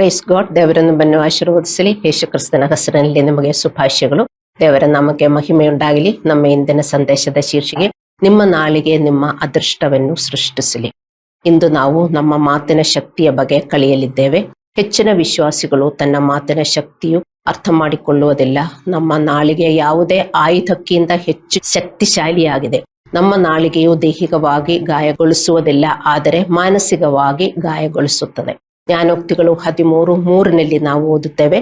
Praise God. ದೇವರ ನಮ್ಮನ್ನು ಆಶೀರ್ವದಿಸಲಿ. ಯೇಸು ಕ್ರಿಸ್ತನ ಹೆಸರಿನಲ್ಲಿ ನಿಮಗೆ ಶುಭಾಶಯಗಳು. ದೇವರ ನಾಮಕ್ಕೆ ಮಹಿಮೆಯುಂಟಾಗಲಿ. ನಮ್ಮ ಇಂದಿನ ಸಂದೇಶದ ಶೀರ್ಷಿಕೆ, ನಿಮ್ಮ ನಾಲಿಗೆ ನಿಮ್ಮ ಅದೃಷ್ಟವನ್ನು ಸೃಷ್ಟಿಸಲಿ. ಇಂದು ನಾವು ನಮ್ಮ ಮಾತಿನ ಶಕ್ತಿಯ ಬಗ್ಗೆ ಕಲಿಯಲಿದ್ದೇವೆ. ಹೆಚ್ಚಿನ ವಿಶ್ವಾಸಿಗಳು ತನ್ನ ಮಾತಿನ ಶಕ್ತಿಯು ಅರ್ಥ ಮಾಡಿಕೊಳ್ಳುವುದಿಲ್ಲ. ನಮ್ಮ ನಾಲಿಗೆ ಯಾವುದೇ ಆಯುಧಕ್ಕಿಂತ ಹೆಚ್ಚು ಶಕ್ತಿಶಾಲಿಯಾಗಿದೆ. ನಮ್ಮ ನಾಲಿಗೆಯು ದೈಹಿಕವಾಗಿ ಗಾಯಗೊಳಿಸುವುದಿಲ್ಲ, ಆದರೆ ಮಾನಸಿಕವಾಗಿ ಗಾಯಗೊಳಿಸುತ್ತದೆ. ಜ್ಞಾನೋಕ್ತಿಗಳು 13:3 ನಾವು ಓದುತ್ತೇವೆ,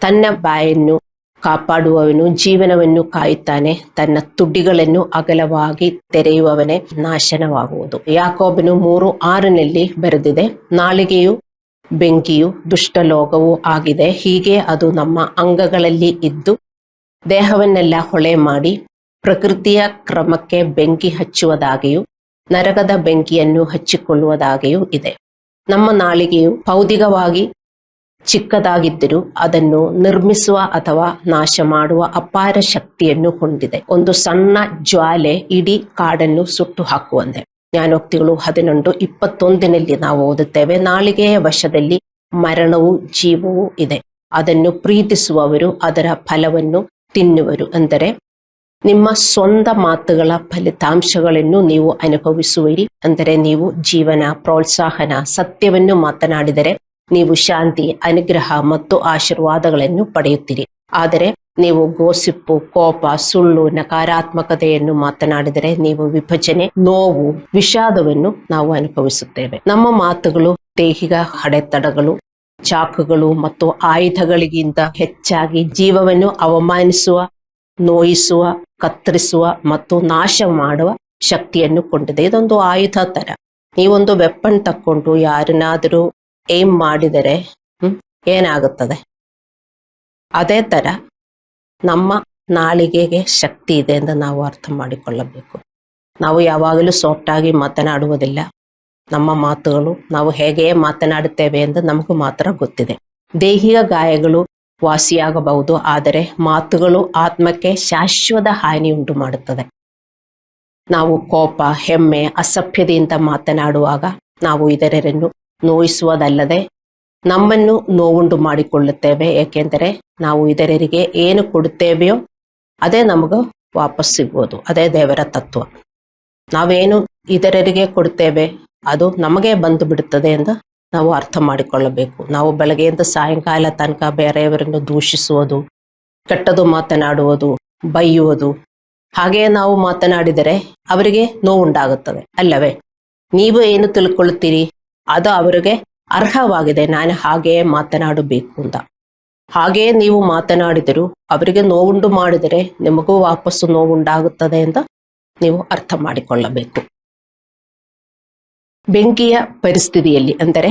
ತನ್ನ ಬಾಯನ್ನು ಕಾಪಾಡುವವನು ಜೀವನವನ್ನು ಕಾಯುತ್ತಾನೆ, ತನ್ನ ತುಟಿಗಳನ್ನು ಅಗಲವಾಗಿ ತೆರೆಯುವವನೇ ನಾಶನವಾಗುವುದು. ಯಾಕೋಬನು 3:6 ಬರೆದಿದೆ, ನಾಲಿಗೆಯು ಬೆಂಕಿಯು ದುಷ್ಟಲೋಕವೂ ಆಗಿದೆ. ಹೀಗೆ ಅದು ನಮ್ಮ ಅಂಗಗಳಲ್ಲಿ ಇದ್ದು ದೇಹವನ್ನೆಲ್ಲ ಹೊಳೆ ಮಾಡಿ ಪ್ರಕೃತಿಯ ಕ್ರಮಕ್ಕೆ ಬೆಂಕಿ ಹಚ್ಚುವುದಾಗಿಯೂ ನರಕದ ಬೆಂಕಿಯನ್ನು ಹಚ್ಚಿಕೊಳ್ಳುವುದಾಗಿಯೂ ಇದೆ. ನಮ್ಮ ನಾಲಿಗೆಯು ಭೌತಿಕವಾಗಿ ಚಿಕ್ಕದಾಗಿದ್ದರೂ ಅದನ್ನು ನಿರ್ಮಿಸುವ ಅಥವಾ ನಾಶ ಮಾಡುವ ಅಪಾರ ಶಕ್ತಿಯನ್ನು ಹೊಂದಿದೆ. ಒಂದು ಸಣ್ಣ ಜ್ವಾಲೆ ಇಡೀ ಕಾಡನ್ನು ಸುಟ್ಟು ಹಾಕುವಂತೆ. ಜ್ಞಾನೋಕ್ತಿಗಳು 11:21 ನಾವು ಓದುತ್ತೇವೆ, ನಾಲಿಗೆಯ ವಶದಲ್ಲಿ ಮರಣವೂ ಜೀವವೂ ಇದೆ, ಅದನ್ನು ಪ್ರೀತಿಸುವವರು ಅದರ ಫಲವನ್ನು ತಿನ್ನುವರು. ಅಂದರೆ ನಿಮ್ಮ ಸ್ವಂತ ಮಾತುಗಳ ಫಲಿತಾಂಶಗಳನ್ನು ನೀವು ಅನುಭವಿಸುವಿರಿ. ಅಂದರೆ ನೀವು ಜೀವನ, ಪ್ರೋತ್ಸಾಹನ, ಸತ್ಯವನ್ನು ಮಾತನಾಡಿದರೆ ನೀವು ಶಾಂತಿ, ಅನುಗ್ರಹ ಮತ್ತು ಆಶೀರ್ವಾದಗಳನ್ನು ಪಡೆಯುತ್ತೀರಿ. ಆದರೆ ನೀವು ಗೋಸಿಪ್ಪು, ಕೋಪ, ಸುಳ್ಳು, ನಕಾರಾತ್ಮಕತೆಯನ್ನು ಮಾತನಾಡಿದರೆ ನೀವು ವಿಭಜನೆ, ನೋವು, ವಿಷಾದವನ್ನು ನಾವು ಅನುಭವಿಸುತ್ತೇವೆ. ನಮ್ಮ ಮಾತುಗಳು ದೈಹಿಕ ಅಡೆತಡೆಗಳು, ಚಾಕುಗಳು ಮತ್ತು ಆಯುಧಗಳಿಗಿಂತ ಹೆಚ್ಚಾಗಿ ಜೀವವನ್ನು ಅವಮಾನಿಸುವ, ನೋಯಿಸುವ, ಕತ್ತರಿಸುವ ಮತ್ತು ನಾಶ ಮಾಡುವ ಶಕ್ತಿಯನ್ನು ಕೊಂಡಿದೆ. ಇದೊಂದು ಆಯುಧ ತರ. ನೀವೊಂದು ವೆಪನ್ ತಕ್ಕೊಂಡು ಯಾರನ್ನಾದರೂ ಏಮ್ ಮಾಡಿದರೆ ಏನಾಗುತ್ತದೆ? ಅದೇ ತರ ನಮ್ಮ ನಾಲಿಗೆಗೆ ಶಕ್ತಿ ಇದೆ ಎಂದು ನಾವು ಅರ್ಥ ಮಾಡಿಕೊಳ್ಳಬೇಕು. ನಾವು ಯಾವಾಗಲೂ ಸಾಫ್ಟಾಗಿ ಮಾತನಾಡುವುದಿಲ್ಲ. ನಮ್ಮ ಮಾತುಗಳು ನಾವು ಹೇಗೆ ಮಾತನಾಡುತ್ತೇವೆ ಎಂದು ನಮಗೂ ಮಾತ್ರ ಗೊತ್ತಿದೆ. ದೈಹಿಕ ಗಾಯಗಳು ವಾಸಿಯಾಗಬಹುದು, ಆದರೆ ಮಾತುಗಳು ಆತ್ಮಕ್ಕೆ ಶಾಶ್ವತ ಹಾನಿ ಉಂಟು ಮಾಡುತ್ತದೆ. ನಾವು ಕೋಪ, ಹೆಮ್ಮೆ, ಅಸಭ್ಯತೆಯಿಂದ ಮಾತನಾಡುವಾಗ ನಾವು ಇತರರನ್ನು ನೋಯಿಸುವುದಲ್ಲದೆ ನಮ್ಮನ್ನು ನೋವುಂಟು ಮಾಡಿಕೊಳ್ಳುತ್ತೇವೆ. ಏಕೆಂದರೆ ನಾವು ಇತರರಿಗೆ ಏನು ಕೊಡುತ್ತೇವೆಯೋ ಅದೇ ನಮಗೂ ವಾಪಸ್ ಸಿಗ್ಬೋದು. ಅದೇ ದೇವರ ತತ್ವ. ನಾವೇನು ಇತರರಿಗೆ ಕೊಡುತ್ತೇವೆ ಅದು ನಮಗೆ ಬಂದು ಬಿಡುತ್ತದೆ ಎಂದು ನಾವು ಅರ್ಥ ಮಾಡಿಕೊಳ್ಳಬೇಕು. ನಾವು ಬೆಳಗ್ಗೆಯಿಂದ ಸಾಯಂಕಾಲ ತನಕ ಬೇರೆಯವರನ್ನು ದೂಷಿಸುವುದು, ಕೆಟ್ಟದು ಮಾತನಾಡುವುದು, ಬೈಯುವುದು, ಹಾಗೆಯೇ ನಾವು ಮಾತನಾಡಿದರೆ ಅವರಿಗೆ ನೋವುಂಟಾಗುತ್ತದೆ ಅಲ್ಲವೇ? ನೀವು ಏನು ತಿಳ್ಕೊಳ್ಳುತ್ತೀರಿ? ಅದು ಅವರಿಗೆ ಅರ್ಹವಾಗಿದೆ, ನಾನು ಹಾಗೆಯೇ ಮಾತನಾಡಬೇಕು ಅಂತ. ಹಾಗೆಯೇ ನೀವು ಮಾತನಾಡಿದರೂ ಅವರಿಗೆ ನೋವುಂಟು ಮಾಡಿದರೆ ನಿಮಗೂ ವಾಪಸ್ಸು ನೋವುಂಟಾಗುತ್ತದೆ ಅಂತ ನೀವು ಅರ್ಥ ಮಾಡಿಕೊಳ್ಳಬೇಕು. ಬೆಂಕಿಯ ಪರಿಸ್ಥಿತಿಯಲ್ಲಿ, ಅಂದರೆ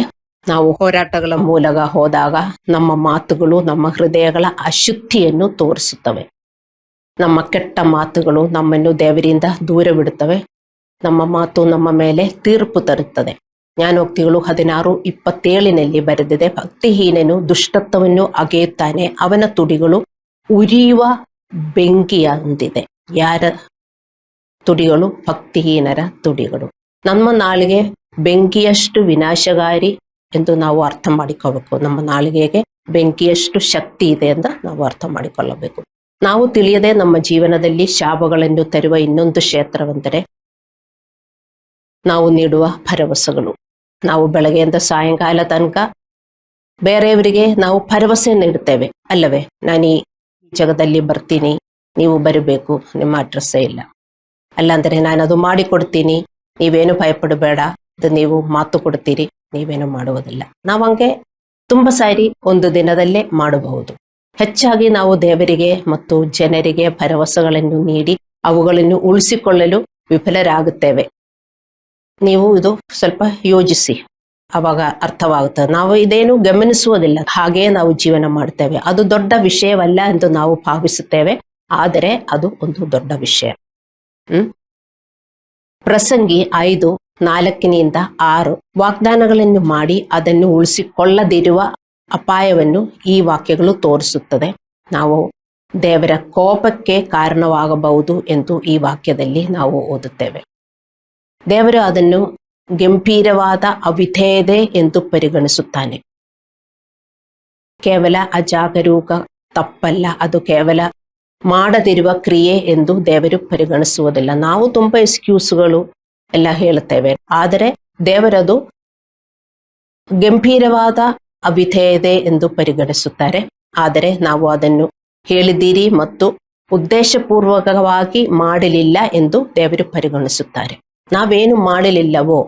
ನಾವು ಹೋರಾಟಗಳ ಮೂಲಕ ಹೋದಾಗ ನಮ್ಮ ಮಾತುಗಳು ನಮ್ಮ ಹೃದಯಗಳ ಅಶುದ್ಧಿಯನ್ನು ತೋರಿಸುತ್ತವೆ. ನಮ್ಮ ಕೆಟ್ಟ ಮಾತುಗಳು ನಮ್ಮನ್ನು ದೇವರಿಂದ ದೂರವಿಡುತ್ತವೆ. ನಮ್ಮ ಮಾತು ನಮ್ಮ ಮೇಲೆ ತೀರ್ಪು ತರುತ್ತದೆ. ಜ್ಞಾನೋಕ್ತಿಗಳು 16:27 ಬರೆದಿದೆ, ಭಕ್ತಿಹೀನನು ದುಷ್ಟತ್ವವನ್ನು ಅಗೆಯುತ್ತಾನೆ, ಅವನ ತುಟಿಗಳು ಉರಿಯುವ ಬೆಂಕಿಯಂತಿದೆ. ಯಾರ ತುಟಿಗಳು? ಭಕ್ತಿಹೀನರ ತುಟಿಗಳು. ನಮ್ಮ ನಾಲಿಗೆ ಬೆಂಕಿಯಷ್ಟು ವಿನಾಶಕಾರಿ ಎಂದು ನಾವು ಅರ್ಥ ಮಾಡಿಕೊಳ್ಳಬೇಕು. ನಮ್ಮ ನಾಲಿಗೆಗೆ ಬೆಂಕಿಯಷ್ಟು ಶಕ್ತಿ ಇದೆ ಎಂದು ನಾವು ಅರ್ಥ ಮಾಡಿಕೊಳ್ಳಬೇಕು. ನಾವು ತಿಳಿಯದೆ ನಮ್ಮ ಜೀವನದಲ್ಲಿ ಶಾಪಗಳನ್ನು ತರುವ ಇನ್ನೊಂದು ಕ್ಷೇತ್ರವೆಂದರೆ ನಾವು ನೀಡುವ ಭರವಸೆಗಳು. ನಾವು ಬೆಳಗ್ಗೆಯಿಂದ ಸಾಯಂಕಾಲ ತನಕ ಬೇರೆಯವರಿಗೆ ನಾವು ಭರವಸೆ ನೀಡುತ್ತೇವೆ ಅಲ್ಲವೇ? ನಾನು ಈ ಜಗದಲ್ಲಿ ಬರ್ತೀನಿ, ನೀವು ಬರಬೇಕು, ನಿಮ್ಮ ಅಡ್ರೆಸ್ಸೇ ಇಲ್ಲ. ಅಲ್ಲಾಂದರೆ ನಾನು ಅದು ಮಾಡಿಕೊಡ್ತೀನಿ, ನೀವೇನು ಭಯಪಡಬೇಡ, ಅದು ನೀವು ಮಾತು ಕೊಡ್ತೀರಿ, ನೀವೇನು ಮಾಡುವುದಿಲ್ಲ. ನಾವು ಹಂಗೆ ತುಂಬ ಸಾರಿ ಒಂದು ದಿನದಲ್ಲೇ ಮಾಡಬಹುದು. ಹೆಚ್ಚಾಗಿ ನಾವು ದೇವರಿಗೆ ಮತ್ತು ಜನರಿಗೆ ಭರವಸೆಗಳನ್ನು ನೀಡಿ ಅವುಗಳನ್ನು ಉಳಿಸಿಕೊಳ್ಳಲು ವಿಫಲರಾಗುತ್ತೇವೆ. ನೀವು ಇದು ಸ್ವಲ್ಪ ಯೋಚಿಸಿ, ಅವಾಗ ಅರ್ಥವಾಗುತ್ತದೆ. ನಾವು ಇದೇನು ಗಮನಿಸುವುದಿಲ್ಲ, ಹಾಗೆಯೇ ನಾವು ಜೀವನ ಮಾಡ್ತೇವೆ. ಅದು ದೊಡ್ಡ ವಿಷಯವಲ್ಲ ಎಂದು ನಾವು ಭಾವಿಸುತ್ತೇವೆ, ಆದರೆ ಅದು ಒಂದು ದೊಡ್ಡ ವಿಷಯ. ಪ್ರಸಂಗಿ 5:4-6 ವಾಗ್ದಾನಗಳನ್ನು ಮಾಡಿ ಅದನ್ನು ಉಳಿಸಿಕೊಳ್ಳದಿರುವ ಅಪಾಯವನ್ನು ಈ ವಾಕ್ಯಗಳು ತೋರಿಸುತ್ತದೆ. ನಾವು ದೇವರ ಕೋಪಕ್ಕೆ ಕಾರಣವಾಗಬಹುದು ಎಂದು ಈ ವಾಕ್ಯದಲ್ಲಿ ನಾವು ಓದುತ್ತೇವೆ. ದೇವರು ಅದನ್ನು ಗಂಭೀರವಾದ ಅವಿಧೇಯತೆ ಎಂದು ಪರಿಗಣಿಸುತ್ತಾನೆ. ಕೇವಲ ಅಜಾಗರೂಕ ತಪ್ಪಲ್ಲ, ಅದು ಕೇವಲ ಮಾಡದಿರುವ ಕ್ರಿಯೆ ಎಂದು ದೇವರು ಪರಿಗಣಿಸುವುದಿಲ್ಲ. ನಾವು ತುಂಬಾ ಎಕ್ಸ್ಕ್ಯೂಸ್ಗಳು ಎಲ್ಲ ಹೇಳುತ್ತೇವೆ, ಆದರೆ ದೇವರದು ಗಂಭೀರವಾದ ಅವಿಧೇಯತೆ ಎಂದು ಪರಿಗಣಿಸುತ್ತಾರೆ. ಆದರೆ ನಾವು ಅದನ್ನು ಹೇಳಿದ್ದೀರಿ ಮತ್ತು ಉದ್ದೇಶಪೂರ್ವಕವಾಗಿ ಮಾಡಲಿಲ್ಲ ಎಂದು ದೇವರು ಪರಿಗಣಿಸುತ್ತಾರೆ. ನಾವೇನು ಮಾಡಲಿಲ್ಲವೋ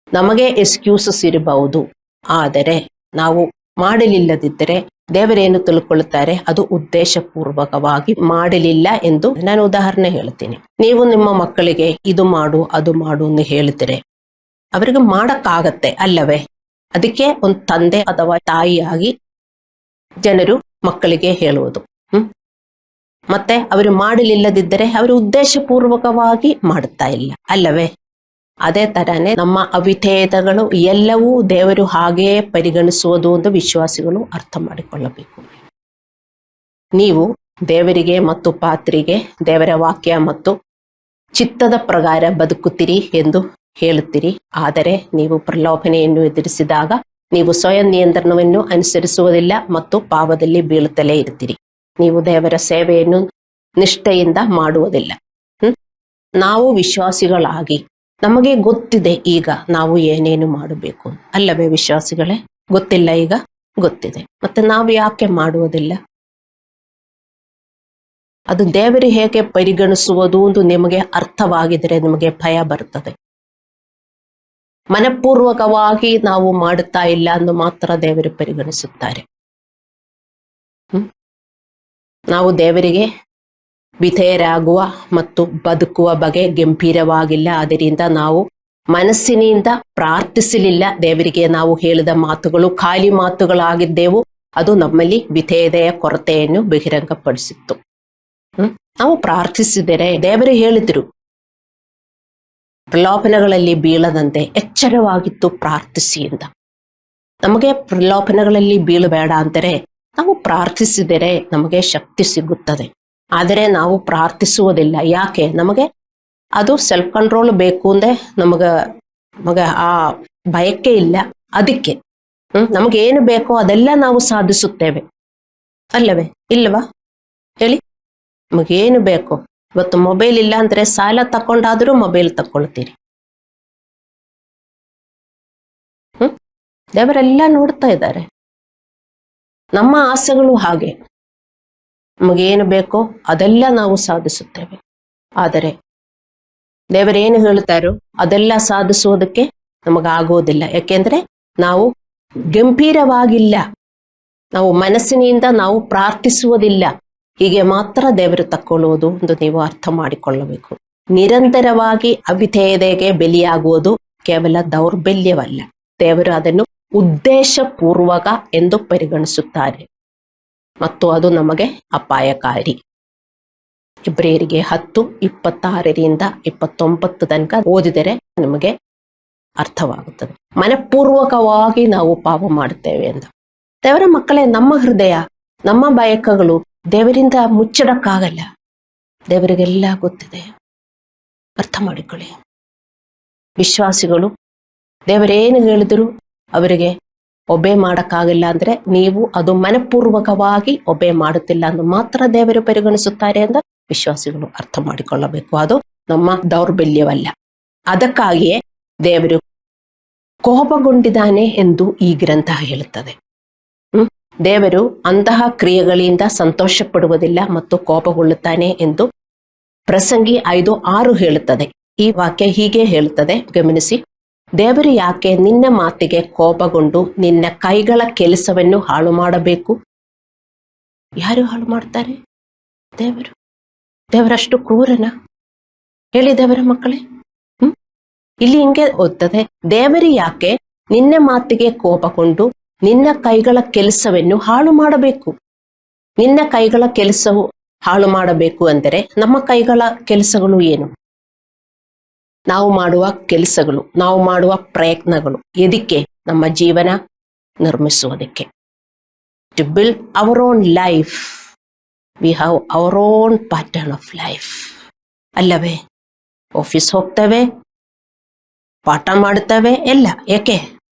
ನಮಗೆ ಎಕ್ಸ್ಕ್ಯೂಸಸ್ ಇರಬಹುದು, ಆದರೆ ನಾವು ಮಾಡಲಿಲ್ಲದಿದ್ದರೆ ದೇವರೇನು ತಿಳ್ಕೊಳ್ಳುತ್ತಾರೆ, ಅದು ಉದ್ದೇಶಪೂರ್ವಕವಾಗಿ ಮಾಡಲಿಲ್ಲ ಎಂದು. ನಾನು ಉದಾಹರಣೆ ಹೇಳ್ತೀನಿ. ನೀವು ನಿಮ್ಮ ಮಕ್ಕಳಿಗೆ ಇದು ಮಾಡು ಅದು ಮಾಡು ಅಂತ ಹೇಳಿದರೆ ಅವರಿಗೆ ಮಾಡಕ್ಕಾಗತ್ತೆ ಅಲ್ಲವೇ? ಅದಕ್ಕೆ ಒಂದು ತಂದೆ ಅಥವಾ ತಾಯಿಯಾಗಿ ಜನರು ಮಕ್ಕಳಿಗೆ ಹೇಳುವುದು. ಮತ್ತೆ ಅವರು ಮಾಡಲಿಲ್ಲದಿದ್ದರೆ ಅವರು ಉದ್ದೇಶಪೂರ್ವಕವಾಗಿ ಮಾಡುತ್ತಾ ಇಲ್ಲ ಅಲ್ಲವೇ? ಅದೇ ತರನೇ ನಮ್ಮ ಅವಿಧೇಯತೆಗಳು ಎಲ್ಲವೂ ದೇವರು ಹಾಗೆಯೇ ಪರಿಗಣಿಸುವುದು ಎಂದು ವಿಶ್ವಾಸಿಗಳು ಅರ್ಥ ಮಾಡಿಕೊಳ್ಳಬೇಕು. ನೀವು ದೇವರಿಗೆ ಮತ್ತು ಪಾತ್ರಿಗೆ ದೇವರ ವಾಕ್ಯ ಮತ್ತು ಚಿತ್ತದ ಪ್ರಕಾರ ಬದುಕುತ್ತೀರಿ ಎಂದು ಹೇಳುತ್ತೀರಿ, ಆದರೆ ನೀವು ಪ್ರಲೋಭನೆಯನ್ನು ಎದುರಿಸಿದಾಗ ನೀವು ಸ್ವಯಂ ನಿಯಂತ್ರಣವನ್ನು ಅನುಸರಿಸುವುದಿಲ್ಲ ಮತ್ತು ಪಾಪದಲ್ಲಿ ಬೀಳುತ್ತಲೇ ಇರ್ತೀರಿ. ನೀವು ದೇವರ ಸೇವೆಯನ್ನು ನಿಷ್ಠೆಯಿಂದ ಮಾಡುವುದಿಲ್ಲ. ನಾವು ವಿಶ್ವಾಸಿಗಳಾಗಿ ನಮಗೆ ಗೊತ್ತಿದೆ ಈಗ ನಾವು ಏನೇನು ಮಾಡಬೇಕು ಅಲ್ಲವೇ ವಿಶ್ವಾಸಿಗಳೇ? ಗೊತ್ತಿಲ್ಲ ಈಗ? ಗೊತ್ತಿದೆ. ಮತ್ತೆ ನಾವು ಯಾಕೆ ಮಾಡುವುದಿಲ್ಲ? ಅದು ದೇವರು ಹೇಗೆ ಪರಿಗಣಿಸುವುದು ಎಂದು ನಿಮಗೆ ಅರ್ಥವಾಗಿದ್ರೆ ನಿಮಗೆ ಭಯ ಬರುತ್ತದೆ. ಮನಪೂರ್ವಕವಾಗಿ ನಾವು ಮಾಡುತ್ತಾ ಇಲ್ಲ ಎಂದು ಮಾತ್ರ ದೇವರು ಪರಿಗಣಿಸುತ್ತಾರೆ. ನಾವು ದೇವರಿಗೆ ವಿಧೇಯರಾಗುವ ಮತ್ತು ಬದುಕುವ ಬಗೆ ಗಂಭೀರವಾಗಿಲ್ಲ, ಅದರಿಂದ ನಾವು ಮನಸ್ಸಿನಿಂದ ಪ್ರಾರ್ಥಿಸಲಿಲ್ಲ. ದೇವರಿಗೆ ನಾವು ಹೇಳಿದ ಮಾತುಗಳು ಖಾಲಿ ಮಾತುಗಳಾಗಿದ್ದೆವು, ಅದು ನಮ್ಮಲ್ಲಿ ವಿಧೇಯತೆಯ ಕೊರತೆಯನ್ನು ಬಹಿರಂಗಪಡಿಸಿತ್ತು. ನಾವು ಪ್ರಾರ್ಥಿಸಿದರೆ ದೇವರು ಹೇಳಿದ್ರು, ಪ್ರಲೋಭನೆಗಳಲ್ಲಿ ಬೀಳದಂತೆ ಎಚ್ಚರವಾಗಿತ್ತು ಪ್ರಾರ್ಥಿಸಿ ಅಂತ. ನಮಗೆ ಪ್ರಲೋಭನೆಗಳಲ್ಲಿ ಬೀಳಬೇಡ ಅಂದರೆ ನಾವು ಪ್ರಾರ್ಥಿಸಿದರೆ ನಮಗೆ ಶಕ್ತಿ ಸಿಗುತ್ತದೆ. ಆದರೆ ನಾವು ಪ್ರಾರ್ಥಿಸುವುದಿಲ್ಲ. ಯಾಕೆ? ನಮಗೆ ಅದು ಸೆಲ್ಫ್ ಕಂಟ್ರೋಲ್ ಬೇಕು ಅಂದ್ರೆ ನಮಗೆ ಆ ಭಯಕ್ಕೆ ಇಲ್ಲ. ಅದಕ್ಕೆ ನಮಗೆ ಏನು ಬೇಕೋ ಅದೆಲ್ಲ ನಾವು ಸಾಧಿಸುತ್ತೇವೆ ಅಲ್ಲವೇ? ಇಲ್ಲವಾ ಹೇಳಿ? ನಮಗೇನು ಬೇಕೋ, ಇವತ್ತು ಮೊಬೈಲ್ ಇಲ್ಲ ಅಂದ್ರೆ ಸಾಲ ತಕೊಂಡಾದ್ರೂ ಮೊಬೈಲ್ ತಕೊಳ್ತೀರಿ. ದೇವರೆಲ್ಲ ನೋಡ್ತಾ ಇದ್ದಾರೆ. ನಮ್ಮ ಆಸೆಗಳು ಹಾಗೆ, ನಮಗೇನು ಬೇಕೋ ಅದೆಲ್ಲ ನಾವು ಸಾಧಿಸುತ್ತೇವೆ. ಆದರೆ ದೇವರೇನು ಹೇಳುತ್ತಾರೋ ಅದೆಲ್ಲ ಸಾಧಿಸುವುದಕ್ಕೆ ನಮಗಾಗೋದಿಲ್ಲ. ಯಾಕೆಂದ್ರೆ ನಾವು ಗಂಭೀರವಾಗಿಲ್ಲ, ನಾವು ಮನಸ್ಸಿನಿಂದ ನಾವು ಪ್ರಾರ್ಥಿಸುವುದಿಲ್ಲ. ಹೀಗೆ ಮಾತ್ರ ದೇವರು ತಕ್ಕೊಳ್ಳುವುದು ಎಂದು ನೀವು ಅರ್ಥ ಮಾಡಿಕೊಳ್ಳಬೇಕು. ನಿರಂತರವಾಗಿ ಅವಿಧೇಯತೆಗೆ ಬಲಿಯಾಗುವುದು ಕೇವಲ ದೌರ್ಬಲ್ಯವಲ್ಲ, ದೇವರು ಅದನ್ನು ಉದ್ದೇಶಪೂರ್ವಕ ಎಂದು ಪರಿಗಣಿಸುತ್ತಾರೆ ಮತ್ತು ಅದು ನಮಗೆ ಅಪಾಯಕಾರಿ. ಇಬ್ರಿಯರಿಗೆ 10:26-29 ತನಕ ಓದಿದರೆ ನಮಗೆ ಅರ್ಥವಾಗುತ್ತದೆ. ಮನಪೂರ್ವಕವಾಗಿ ನಾವು ಪಾಪ ಮಾಡುತ್ತೇವೆ ಎಂದು. ದೇವರ ಮಕ್ಕಳೇ, ನಮ್ಮ ಹೃದಯ, ನಮ್ಮ ಬಯಕೆಗಳು ದೇವರಿಂದ ಮುಚ್ಚಡಕ್ಕಾಗಲ್ಲ. ದೇವರಿಗೆಲ್ಲ ಗೊತ್ತಿದೆ, ಅರ್ಥ ಮಾಡಿಕೊಳ್ಳಿ. ವಿಶ್ವಾಸಿಗಳು ದೇವರೇನು ಹೇಳಿದ್ರು ಅವರಿಗೆ ಒಬೆ ಮಾಡಕ್ಕಾಗಿಲ್ಲ ಅಂದ್ರೆ ನೀವು ಅದು ಮನಪೂರ್ವಕವಾಗಿ ಒಬೆ ಮಾಡುತ್ತಿಲ್ಲ ಎಂದು ಮಾತ್ರ ದೇವರು ಪರಿಗಣಿಸುತ್ತಾರೆ ಎಂದು ವಿಶ್ವಾಸಿಗಳು ಅರ್ಥ ಮಾಡಿಕೊಳ್ಳಬೇಕು. ಅದು ನಮ್ಮ ದೌರ್ಬಲ್ಯವಲ್ಲ. ಅದಕ್ಕಾಗಿಯೇ ದೇವರು ಕೋಪಗೊಂಡಿದ್ದಾನೆ ಎಂದು ಈ ಗ್ರಂಥ ಹೇಳುತ್ತದೆ. ದೇವರು ಅಂತಹ ಕ್ರಿಯೆಗಳಿಂದ ಸಂತೋಷ ಪಡುವುದಿಲ್ಲ ಮತ್ತು ಕೋಪಗೊಳ್ಳುತ್ತಾನೆ ಎಂದು ಪ್ರಸಂಗಿ 5:6 ಹೇಳುತ್ತದೆ. ಈ ವಾಕ್ಯ ಹೀಗೆ ಹೇಳುತ್ತದೆ, ಗಮನಿಸಿ. ದೇವರು ಯಾಕೆ ನಿನ್ನ ಮಾತಿಗೆ ಕೋಪಗೊಂಡು ನಿನ್ನ ಕೈಗಳ ಕೆಲಸವನ್ನು ಹಾಳು ಮಾಡಬೇಕು? ಯಾರು ಹಾಳು ಮಾಡ್ತಾರೆ? ದೇವರು. ದೇವರಷ್ಟು ಕ್ರೂರನ? ಹೇಳಿ ದೇವರ ಮಕ್ಕಳೇ. ಇಲ್ಲಿ ಹಿಂಗೆ ಓದ್ತದೆ, ದೇವರು ಯಾಕೆ ನಿನ್ನ ಮಾತಿಗೆ ಕೋಪಗೊಂಡು ನಿನ್ನ ಕೈಗಳ ಕೆಲಸವನ್ನು ಹಾಳು ಮಾಡಬೇಕು? ನಿನ್ನ ಕೈಗಳ ಕೆಲಸವು ಹಾಳು ಮಾಡಬೇಕು ಅಂದರೆ ನಮ್ಮ ಕೈಗಳ ಕೆಲಸಗಳು ಏನು? ನಾವು ಮಾಡುವ ಕೆಲಸಗಳು, ನಾವು ಮಾಡುವ ಪ್ರಯತ್ನಗಳು ಎದಕ್ಕೆ? ನಮ್ಮ ಜೀವನ ನಿರ್ಮಿಸುವುದಕ್ಕೆ. To build our own life, we have our own pattern of life ಅಲ್ಲವೇ? ಆಫೀಸ್ ಹೋಗ್ತೇವೆ, ಪಾಠ ಮಾಡ್ತೇವೆ, ಎಲ್ಲ ಏಕೆ?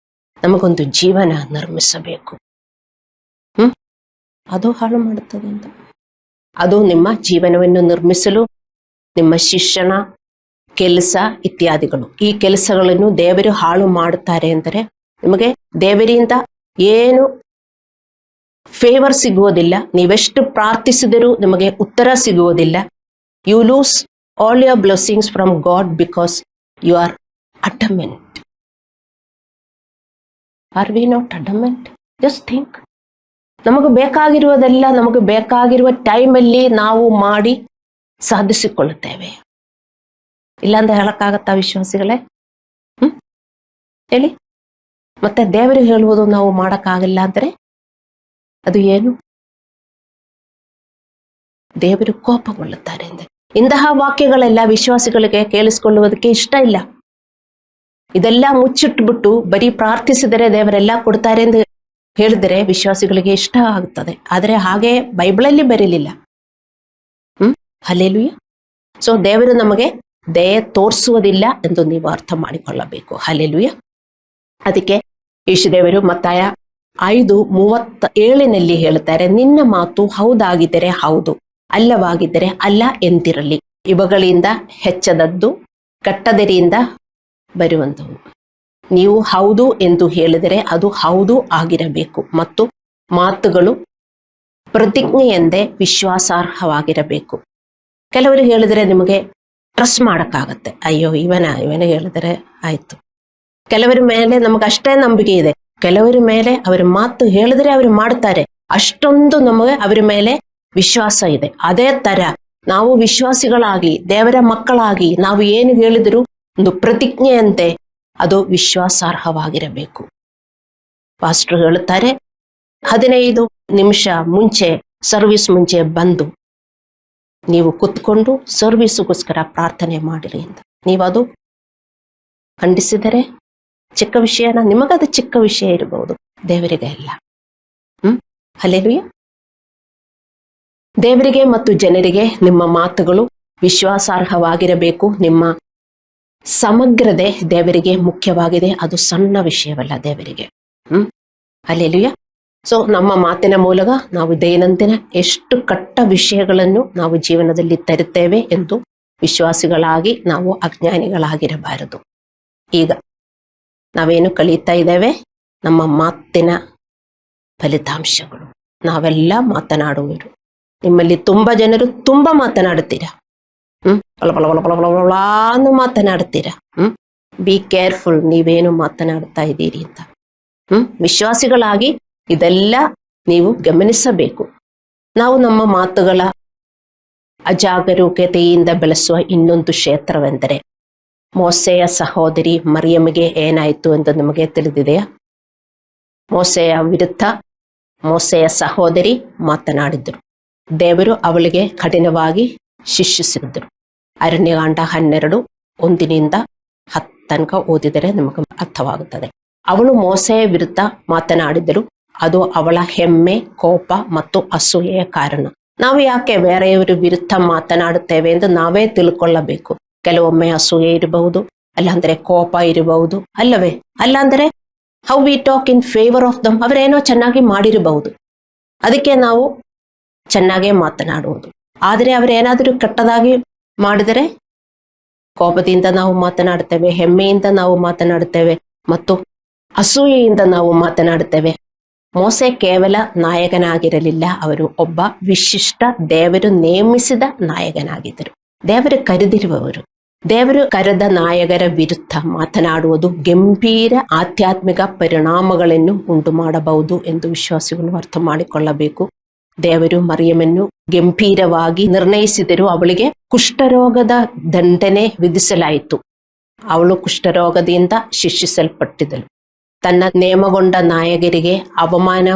ನಮಗೊಂದು ಜೀವನ ನಿರ್ಮಿಸಬೇಕು. ಅದು ಹಾಳು ಮಾಡುತ್ತದೆ ಅಂತ. ಅದು ನಿಮ್ಮ ಜೀವನವನ್ನು ನಿರ್ಮಿಸಲು, ನಿಮ್ಮ ಶಿಕ್ಷಣ, ಕೆಲಸ ಇತ್ಯಾದಿಗಳು, ಈ ಕೆಲಸಗಳನ್ನು ದೇವರು ಹಾಳು ಮಾಡುತ್ತಾರೆ ಅಂದರೆ ನಿಮಗೆ ದೇವರಿಂದ ಏನು ಫೇವರ್ ಸಿಗುವುದಿಲ್ಲ. ನೀವೆಷ್ಟು ಪ್ರಾರ್ಥಿಸಿದರೂ ನಿಮಗೆ ಉತ್ತರ ಸಿಗುವುದಿಲ್ಲ. You lose all your blessings from God because you are adamant. Are we not adamant? Just think. ನಮಗೆ ಬೇಕಾಗಿರುವುದೆಲ್ಲ ನಮಗೆ ಬೇಕಾಗಿರುವ ಟೈಮಲ್ಲಿ ನಾವು ಮಾಡಿ ಸಾಧಿಸಿಕೊಳ್ಳುತ್ತೇವೆ. ಇಲ್ಲಾಂದ್ರೆ ಹೇಳಕ್ಕಾಗತ್ತಾ ವಿಶ್ವಾಸಿಗಳೇ? ಹೇಳಿ. ಮತ್ತೆ ದೇವರು ಹೇಳುವುದು ನಾವು ಮಾಡಕ್ಕಾಗಿಲ್ಲ ಅಂದ್ರೆ ಅದು ಏನು? ದೇವರು ಕೋಪಗೊಳ್ಳುತ್ತಾರೆ ಅಂದ್ರೆ. ಇಂತಹ ವಾಕ್ಯಗಳೆಲ್ಲ ವಿಶ್ವಾಸಿಗಳಿಗೆ ಕೇಳಿಸಿಕೊಳ್ಳುವುದಕ್ಕೆ ಇಷ್ಟ ಇಲ್ಲ. ಇದೆಲ್ಲ ಮುಚ್ಚಿಟ್ಬಿಟ್ಟು ಬರೀ ಪ್ರಾರ್ಥಿಸಿದರೆ ದೇವರೆಲ್ಲ ಕೊಡ್ತಾರೆ ಎಂದು ಹೇಳಿದರೆ ವಿಶ್ವಾಸಿಗಳಿಗೆ ಇಷ್ಟ ಆಗುತ್ತದೆ. ಆದರೆ ಹಾಗೆ ಬೈಬಲಲ್ಲಿ ಬರೀಲಿಲ್ಲ. ಹಲ್ಲೆಲೂಯಾ. ಸೊ ದೇವರು ನಮಗೆ ದಯೆ ತೋರಿಸುವುದಿಲ್ಲ ಎಂದು ನೀವು ಅರ್ಥ ಮಾಡಿಕೊಳ್ಳಬೇಕು. ಹಲ್ಲೆಲೂಯಾ. ಅದಕ್ಕೆ ಯೇಸುದೇವರು ಮತ್ತಾಯ 5:37 ಹೇಳುತ್ತಾರೆ, ನಿನ್ನ ಮಾತು ಹೌದಾಗಿದ್ದರೆ ಹೌದು, ಅಲ್ಲವಾಗಿದ್ದರೆ ಅಲ್ಲ ಎಂದಿರಲಿ. ಇವುಗಳಿಂದ ಹೆಚ್ಚದದ್ದು ಕಟ್ಟದರಿಯಿಂದ ಬರುವಂಥವು. ನೀವು ಹೌದು ಎಂದು ಹೇಳಿದರೆ ಅದು ಹೌದು ಆಗಿರಬೇಕು ಮತ್ತು ಮಾತುಗಳು ಪ್ರತಿಜ್ಞೆಯೆಂದೇ ವಿಶ್ವಾಸಾರ್ಹವಾಗಿರಬೇಕು. ಕೆಲವರು ಹೇಳಿದರೆ ನಿಮಗೆ ಟ್ರಸ್ಟ್ ಮಾಡಕ್ಕಾಗತ್ತೆ. ಅಯ್ಯೋ ಇವನ ಹೇಳಿದರೆ ಆಯ್ತು. ಕೆಲವರ ಮೇಲೆ ನಮಗೆ ಅಷ್ಟೇ ನಂಬಿಕೆ ಇದೆ. ಕೆಲವರ ಮೇಲೆ ಅವರ ಮಾತು ಹೇಳಿದ್ರೆ ಅವರು ಮಾಡ್ತಾರೆ, ಅಷ್ಟೊಂದು ನಮಗೆ ಅವರ ಮೇಲೆ ವಿಶ್ವಾಸ ಇದೆ. ಅದೇ ತರ ನಾವು ವಿಶ್ವಾಸಿಗಳಾಗಿ ದೇವರ ಮಕ್ಕಳಾಗಿ ನಾವು ಏನು ಹೇಳಿದ್ರು ಒಂದು ಪ್ರತಿಜ್ಞೆಯಂತೆ ಅದು ವಿಶ್ವಾಸಾರ್ಹವಾಗಿರಬೇಕು. ಪಾಸ್ಟರ್ ಹೇಳುತ್ತಾರೆ 15 ನಿಮಿಷ ಮುಂಚೆ ಸರ್ವಿಸ್ ಮುಂಚೆ ಬಂದು ನೀವು ಕುತ್ಕೊಂಡು ಸರ್ವಿಸ್ಗೋಸ್ಕರ ಪ್ರಾರ್ಥನೆ ಮಾಡಿರಿ ಅಂತ. ನೀವದು ಖಂಡಿಸಿದರೆ ಚಿಕ್ಕ ವಿಷಯನ, ನಿಮಗದು ಚಿಕ್ಕ ವಿಷಯ ಇರಬಹುದು, ದೇವರಿಗೆ ಅಲ್ಲ. ಹಲ್ಲೆಲೂಯಾ. ದೇವರಿಗೆ ಮತ್ತು ಜನರಿಗೆ ನಿಮ್ಮ ಮಾತುಗಳು ವಿಶ್ವಾಸಾರ್ಹವಾಗಿರಬೇಕು. ನಿಮ್ಮ ಸಮಗ್ರತೆ ದೇವರಿಗೆ ಮುಖ್ಯವಾಗಿದೆ. ಅದು ಸಣ್ಣ ವಿಷಯವಲ್ಲ ದೇವರಿಗೆ. ಹಲ್ಲೆಲೂಯಾ. ಸೊ ನಮ್ಮ ಮಾತಿನ ಮೂಲಕ ನಾವು ದೈನಂದಿನ ಎಷ್ಟು ಕಟ್ಟ ವಿಷಯಗಳನ್ನು ನಾವು ಜೀವನದಲ್ಲಿ ತರುತ್ತೇವೆ ಎಂದು ವಿಶ್ವಾಸಿಗಳಾಗಿ ನಾವು ಅಜ್ಞಾನಿಗಳಾಗಿರಬಾರದು. ಈಗ ನಾವೇನು ಕಲಿತಾ ಇದ್ದೇವೆ? ನಮ್ಮ ಮಾತಿನ ಫಲಿತಾಂಶಗಳು. ನಾವೆಲ್ಲ ಮಾತನಾಡುವರು. ನಿಮ್ಮಲ್ಲಿ ತುಂಬಾ ಜನರು ತುಂಬಾ ಮಾತನಾಡುತ್ತೀರಾ. ಪಲಪಲಪಲಪಲಪಲಾನು ಮಾತನಾಡುತ್ತೀರಾ. ಬಿ ಕೇರ್ಫುಲ್, ನೀವೇನು ಮಾತನಾಡ್ತಾ ಇದ್ದೀರಿ ಅಂತ. ವಿಶ್ವಾಸಿಗಳಾಗಿ ಇದೆಲ್ಲ ನೀವು ಗಮನಿಸಬೇಕು. ನಾವು ನಮ್ಮ ಮಾತುಗಳ ಅಜಾಗರೂಕತೆಯಿಂದ ಬೆಳೆಸುವ ಇನ್ನೊಂದು ಕ್ಷೇತ್ರವೆಂದರೆ ಮೋಸೆಯ ಸಹೋದರಿ ಮರಿಯಮಿಗೆ ಏನಾಯಿತು ಎಂದು ನಿಮಗೆ ತಿಳಿದಿದೆಯಾ? ಮೋಸೆಯ ವಿರುದ್ಧ ಮೋಸೆಯ ಸಹೋದರಿ ಮಾತನಾಡಿದರು. ದೇವರು ಅವಳಿಗೆ ಕಠಿಣವಾಗಿ ಶಿಕ್ಷಿಸಿದರು. ಅರಣ್ಯಕಾಂಡ 12:1-10 ತನಕ ಓದಿದರೆ ನಿಮಗೆ ಅರ್ಥವಾಗುತ್ತದೆ. ಅವಳು ಮೋಸೆಯ ವಿರುದ್ಧ ಮಾತನಾಡಿದರು. ಅದು ಅವಳ ಹೆಮ್ಮೆ, ಕೋಪ ಮತ್ತು ಅಸೂಯೆಯ ಕಾರಣ. ನಾವು ಯಾಕೆ ಬೇರೆಯವರ ವಿರುದ್ಧ ಮಾತನಾಡುತ್ತೇವೆ ಎಂದು ನಾವೇ ತಿಳ್ಕೊಳ್ಳಬೇಕು. ಕೆಲವೊಮ್ಮೆ ಅಸೂಯೆ ಇರಬಹುದು, ಅಲ್ಲಾಂದ್ರೆ ಕೋಪ ಇರಬಹುದು, ಅಲ್ಲವೇ? ಅಲ್ಲಾಂದ್ರೆ how we talk in favour of them. ಅವರೇನೋ ಚೆನ್ನಾಗಿ ಮಾಡಿರಬಹುದು, ಅದಕ್ಕೆ ನಾವು ಚೆನ್ನಾಗೇ ಮಾತನಾಡುವುದು. ಆದರೆ ಅವರೇನಾದರೂ ಕೆಟ್ಟದಾಗಿ ಮಾಡಿದರೆ ಕೋಪದಿಂದ ನಾವು ಮಾತನಾಡುತ್ತೇವೆ, ಹೆಮ್ಮೆಯಿಂದ ನಾವು ಮಾತನಾಡುತ್ತೇವೆ ಮತ್ತು ಅಸೂಯೆಯಿಂದ ನಾವು ಮಾತನಾಡುತ್ತೇವೆ. ಮೋಸೆ ಕೇವಲ ನಾಯಕನಾಗಿರಲಿಲ್ಲ, ಅವರು ಒಬ್ಬ ವಿಶಿಷ್ಟ ದೇವರು ನೇಮಿಸಿದ ನಾಯಕನಾಗಿದ್ದರು. ದೇವರು ಕರೆದಿರುವವರು. ದೇವರು ಕರೆದ ನಾಯಕರ ವಿರುದ್ಧ ಮಾತನಾಡುವುದು ಗಂಭೀರ ಆಧ್ಯಾತ್ಮಿಕ ಪರಿಣಾಮಗಳನ್ನು ಉಂಟು ಮಾಡಬಹುದು ಎಂದು ವಿಶ್ವಾಸಿಗಳು ಅರ್ಥ ಮಾಡಿಕೊಳ್ಳಬೇಕು. ದೇವರು ಮರಿಯಮನ್ನು ಗಂಭೀರವಾಗಿ ನಿರ್ಣಯಿಸಿದರು. ಅವಳಿಗೆ ಕುಷ್ಠರೋಗದ ದಂಡನೆ ವಿಧಿಸಲಾಯಿತು. ಅವಳು ಕುಷ್ಠರೋಗದಿಂದ ಶಿಕ್ಷಿಸಲ್ಪಟ್ಟಿದ್ದಳು. ತನ್ನ ನೇಮಗೊಂಡ ನಾಯಕರಿಗೆ ಅವಮಾನ